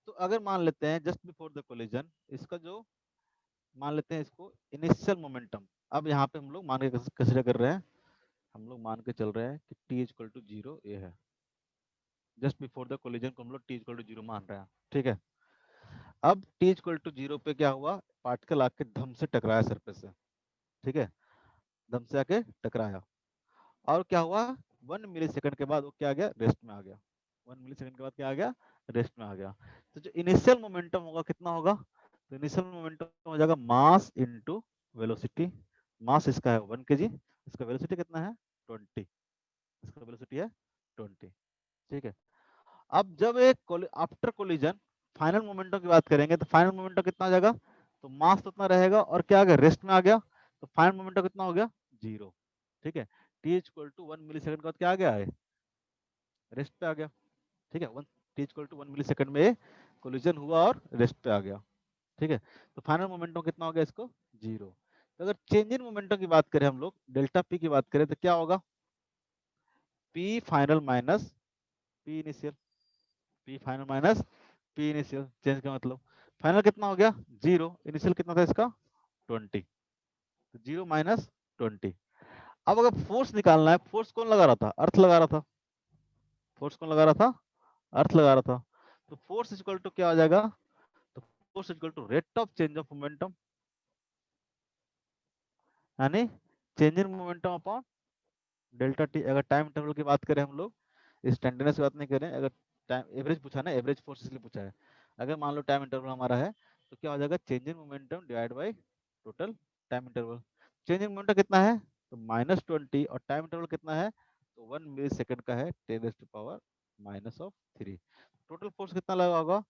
Speaker 1: तो अगर मान लेते हैं जस्ट बिफोर द कोलिजन इसका जो, मान लेते हैं इसको इनिशियल मोमेंटम, अब यहाँ पे हम लोग मान के कंसीडर कर रहे हैं, हम लोग मान के चल रहे हैं कि t इक्वल टू 0 ये है, जस्ट बिफोर द कोलिजन को हम लोग t इक्वल टू 0 मान रहे हैं, ठीक है। अब t इक्वल टू 0 पे क्या हुआ, पार्टिकल आके धम से टकराया सरफेस से, ठीक है, धम से आके टकराया, और क्या हुआ 1 मिलीसेकंड के बाद वो क्या आ गया, रेस्ट में आ गया। 1 मिलीसेकंड के बाद क्या आ गया, रेस्ट में आ गया। तो जो इनिशियल मोमेंटम होगा कितना होगा, तो इनिशियल मोमेंटम हो जाएगा मास इनटू वेलोसिटी। मास इसका है 1 kg, इसका वेलोसिटी कितना है 20, इसका वेलोसिटी है 20, ठीक है। अब जब एक आफ्टर कोलिजन फाइनल मोमेंटम की बात करेंगे तो फाइनल मोमेंटम कितना हो जाएगा, तो मास तो उतना रहेगा और क्या आ गया, रेस्ट में आ गया, तो फाइनल मोमेंटम कितना हो गया 0, ठीक है। t इक्वल टू 1 मिलीसेकंड के बाद क्या आ गया है, रेस्ट पे आ गया, ठीक है। t इक्वल टू 1 मिलीसेकंड में कोलिजन हुआ और रेस्ट पे आ गया, ठीक है। तो फाइनल मोमेंटम कितना हो गया इसको 0। तो अगर चेंज इन मोमेंटम की बात करें हम लोग, डेल्टा p की बात करें तो क्या होगा, p final minus p initial, p final minus p initial, change का मतलब फाइनल कितना हो गया 0, इनिशियल कितना था इसका 20, तो 0 माइनस 20। अब अगर फोर्स निकालना है, फोर्स कौन लगा रहा था, अर्थ लगा रहा था, फोर्स कौन लगा रहा था, अर्थ लगा रहा था। तो फोर्स इक्वल टू क्या आ जाएगा, तो force equal to rate of change of momentum, यानी change in momentum upon delta T. अगर टाइम इंटरवल की बात करें हम लोग, इंस्टेंटेनियस की बात नहीं करें, अगर टाइम एवरेज पूछा ना, एवरेज फोर्स इसलिए पूछा है, अगर मान लो टाइम इंटरवल हमारा है तो क्या हो जाएगा, change in momentum divide by total time interval. Change in momentum कितना है, तो -20, और टाइम इंटरवल कितना है, तो 1 मिली सेकेंड का है, 10⁻⁻³ टोटल फोर्स कितना लगा होगा,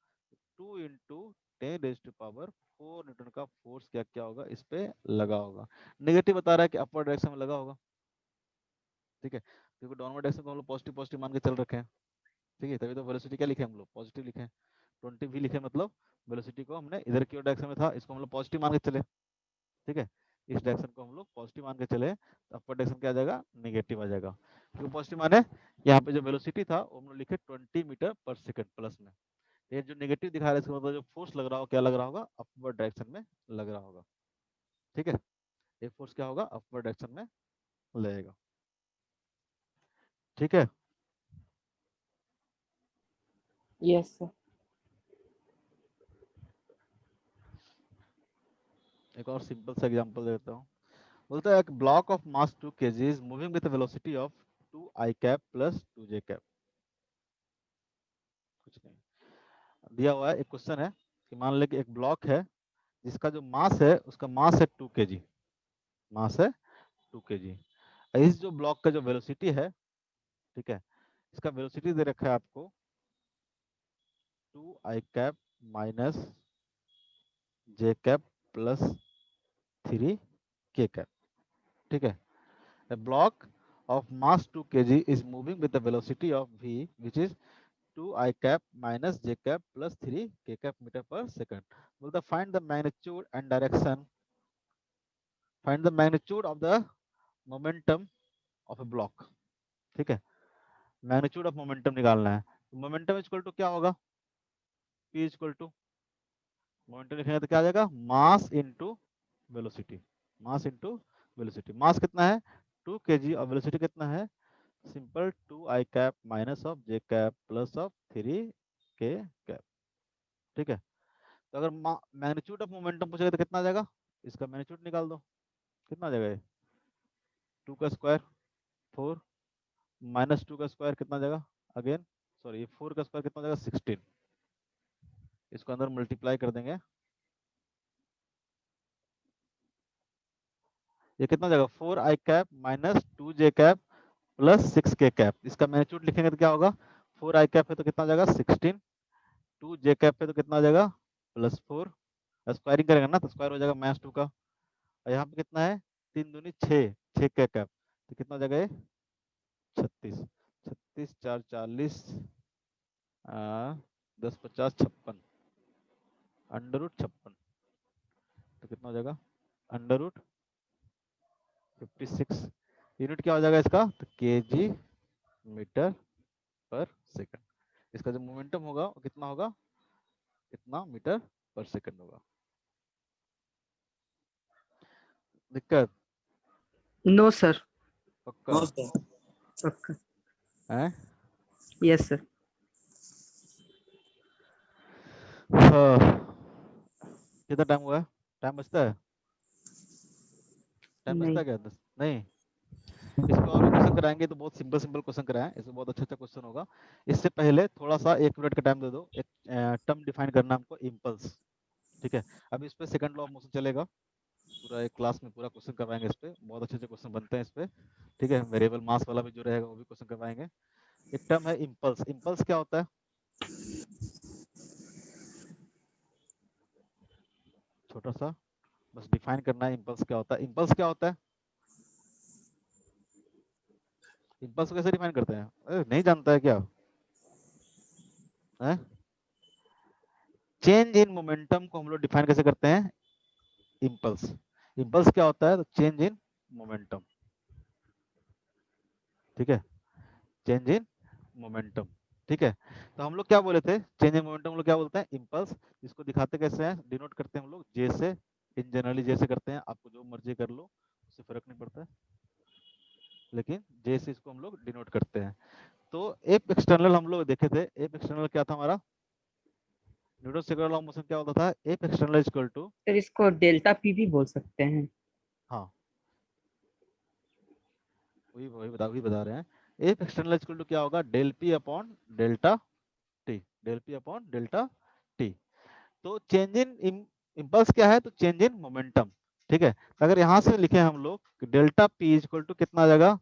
Speaker 1: 2 इंटू 10⁻⁴ न्यूटन का फोर्स क्या क्या होगा इस पे लगा होगा। नेगेटिव बता रहा है कि अपवर्ड डायरेक्शन में लगा होगा, ठीक है, क्योंकि डाउनवर्ड डायरेक्शन को हम लोग पॉजिटिव पॉजिटिव मान के चल रखे हैं, ठीक है, तभी तो वेलोसिटी क्या लिखे हम लोग, पॉजिटिव लिखे, 20 भी लिखे, मतलब वेलोसिटी को हमने इधर की ओर डायरेक्शन में था, इसको हम लोग पॉजिटिव मान के चले, ठीक है, इस डायरेक्शन को हम लोग पॉजिटिव मान के चले, तो अपर डायरेक्शन क्या आ जाएगा, नेगेटिव आ जाएगा। क्यों पॉजिटिव माने, यहाँ पे जो वेलोसिटी था वो हम लोग लिखे 20 मीटर पर सेकंड प्लस में, ये जो नेगेटिव दिखा रहा है इसका मतलब जो फोर्स लग रहा होगा क्या लग रहा होगा, अपवर्ड डायरेक्शन में लग रहा होगा, ठीक है, ये फोर्स क्या होगा, अपवर्ड डायरेक्शन में लगेगा, ठीक है।
Speaker 2: Yes sir.
Speaker 1: एक और सिंपल सा एग्जांपल देता हूँ, बोलता है एक block of mass 2 kg is moving with velocity of 2i cap plus 2j cap. कुछ नहीं दिया हुआ है, एक क्वेश्चन है कि मान ले कि एक ब्लॉक है जिसका जो मास है उसका मास है 2 kg, मास है 2 kg, इस जो ब्लॉक का जो वेलोसिटी है, ठीक है, इसका वेलोसिटी दे रखा है आपको 2i cap minus j cap plus 3k cap, ठीक है। A block of mass 2 kg is moving with the velocity of v which is 2i cap minus j cap plus 3k cap meter per second. Will the find the magnitude and direction, find the magnitude of the momentum of a block, ठीक है, magnitude of momentum निकालना है। Momentum equal to क्या होगा, p equal to momentum लिखेंगे तो क्या आ जाएगा, mass into velocity, mass into velocity. Mass कितना है 2 kg और वेलोसिटी कितना है, simple 2i cap minus of j cap plus of 3k cap, ठीक है। तो अगर मैग्नीट्यूड ऑफ मोमेंटम पूछेगा तो कितना आ जाएगा, इसका मैग्नीट्यूड निकाल दो, कितना आ जाएगा ये 2 का स्क्वायर 4 माइनस 2 का स्क्वायर कितना आ जाएगा, अगेन सॉरी ये 4 का स्क्वायर कितना आ जाएगा 16, इसको अंदर मल्टीप्लाई कर देंगे, ये कितना आ जाएगा 4i cap minus 2j cap plus 6k cap, इसका मैग्नीट्यूड लिखेंगे तो क्या होगा, 4i कैप है तो कितना आ जाएगा 16, 2j कैप है तो कितना आ जाएगा +4, स्क्वायरिंग करेंगे ना तो स्क्वायर हो जाएगा -2 का, और यहाँ पे कितना है 3 दूनी 6, 6 का कैप, तो कितना हो जाएगा ये 36, 36 4 40 10 50 56, √56, तो कितना हो जाएगा √56, यूनिट क्या हो जाएगा इसका, तो kg मीटर पर सेकंड, इसका जो मोमेंटम होगा वो कितना होगा, कितना मीटर पर सेकंड होगा। दिक्कत,
Speaker 2: नो सर।
Speaker 1: पक्का
Speaker 2: पक्का।
Speaker 1: है,
Speaker 2: यस सर।
Speaker 1: हाँ कितना टाइम हुआ है? टाइम बचता है? टाइम बचता
Speaker 2: नहीं
Speaker 1: है क्या? नहीं। इसमें और भी क्वेश्चन कराएंगे तो बहुत सिंपल सिंपल क्वेश्चन कराएं, इसमें बहुत अच्छा अच्छा क्वेश्चन होगा। इससे पहले थोड़ा सा 1 मिनट का टाइम दे दो, एक टर्म डिफाइन करना हमको, इम्पल्स। ठीक है, अब इस पे सेकंड लॉ ऑफ मोशन चलेगा, पूरा एक क्लास में पूरा क्वेश्चन करवाएंगे इस पे, बहुत अच्छे अच्छे क्वेश्चन बनते हैं इस पे। ठीक है, वेरिएबल मास वाला भी जो रहेगा वो भी क्वेश्चन करवाएंगे। एक टर्म है इम्पल्स। इम्पल्स क्या होता है? छोटा सा बस डिफाइन करना है, इम्पल्स क्या होता है। इम्पल्स क्या होता है? इम्पल्स को कैसे डिफाइन करते हैं? नहीं जानता है क्या? है? चेंज इन मोमेंटम को हम लोग डिफाइन कैसे करते हैं? इम्पल्स। इम्पल्स क्या होता है? तो चेंज इन मोमेंटम। ठीक है, चेंज इन मोमेंटम। ठीक है, तो हम लोग क्या बोले थे? चेंज इन मोमेंटम हम लोग क्या बोलते हैं? इम्पल्स। इसको दिखाते कैसे हैं? डिनोट करते हैं हम लोग जे से। इन जनरली जे से करते हैं, आपको जो मर्जी कर लो, उससे फर्क नहीं पड़ता है, लेकिन जे से इसको हम लोग डिनोट करते हैं। तो एफ एक्सटर्नल हम लोग देखे थे। एफ एक्सटर्नल क्या था हमारा? Newton second law of motion क्या होता था? F external is equal to,
Speaker 2: sir, इसको डेल्टा पी भी बोल सकते हैं।
Speaker 1: हाँ वही बता रहे हैं। F external is equal to क्या होगा? Del P upon delta T. Del P upon delta T. तो चेंज इन इम्पल्स क्या है? तो चेंज इन मोमेंटम। ठीक है, अगर यहाँ से लिखे हम लोग delta P is equal to कितना आ जाएगा?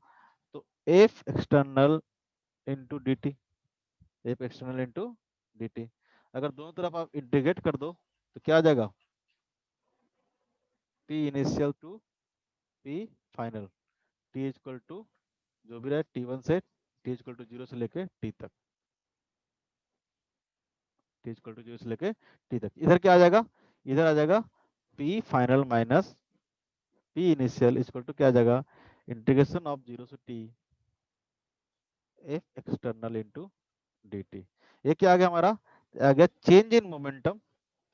Speaker 1: तो F external into D T. F external into D T. अगर दोनों तरफ आप इंटीग्रेट कर दो तो क्या आ जाएगा? P initial to P final. T equal to जो भी रहे T1 से T इक्वल टू 0 से लेके T तक। T इक्वल टू 0 से लेके T तक। इधर क्या आ जाएगा? इधर आ जाएगा P final minus P initial equal to क्या आ जाएगा? इंटीग्रेशन ऑफ 0 से T F external into D T. ये क्या आ गया हमारा? आ गया चेंज इन मोमेंटम।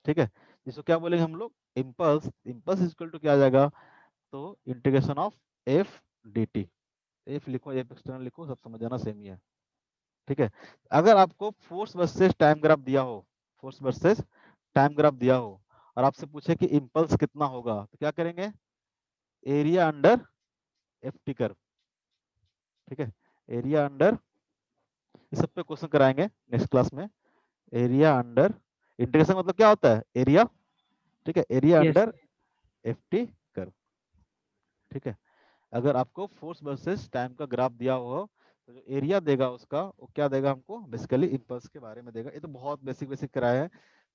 Speaker 1: ठीक है, जिसको क्या बोलेंगे हम लोग? इम्पल्स। इम्पल्स इक्वल टू क्या आ जाएगा? तो integration of F D T. F लिखो, एफ एक्सटर्नल लिखो, सब समझ जाना सेम ही है। ठीक है, अगर आपको फोर्स वर्सेस टाइम ग्राफ दिया हो, फोर्स वर्सेस टाइम ग्राफ दिया हो, और आपसे पूछे कि इम्पल्स कितना होगा, तो क्या करेंगे? Area under F T curve. ठीक है, एरिया अंडर, इस सब पे क्वेश्चन कराएंगे नेक्स्ट क्लास में। एरिया अंडर, इंटीग्रेशन मतलब क्या होता है? एरिया। ठीक है, area
Speaker 2: yes.
Speaker 1: Under F T curve. ठीक है, अगर आपको फोर्स वर्सेस टाइम का ग्राफ दिया हो तो जो एरिया देगा उसका, वो क्या देगा हमको? बेसिकली इम्पल्स के बारे में देगा। ये तो बहुत बेसिक बेसिक कराया है,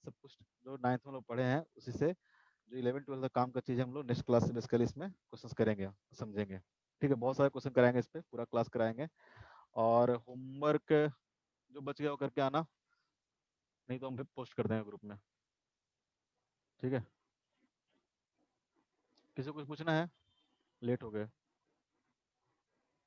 Speaker 1: सब कुछ जो 9th में लोग पढ़े हैं उसी से। जो 11 12 का काम का चीज़ है हम लोग नेक्स्ट क्लास से बेसिकली इसमें क्वेश्चंस करेंगे, समझेंगे। ठीक है, बहुत सारे क्वेश्चन कराएंगे इस पे, पूरा क्लास कराएंगे। और होमवर्क जो बच गया वो करके आना, नहीं तो हम फिर पोस्ट कर देंगे ग्रुप में। ठीक है, किसी को कुछ पूछना है? लेट हो गए।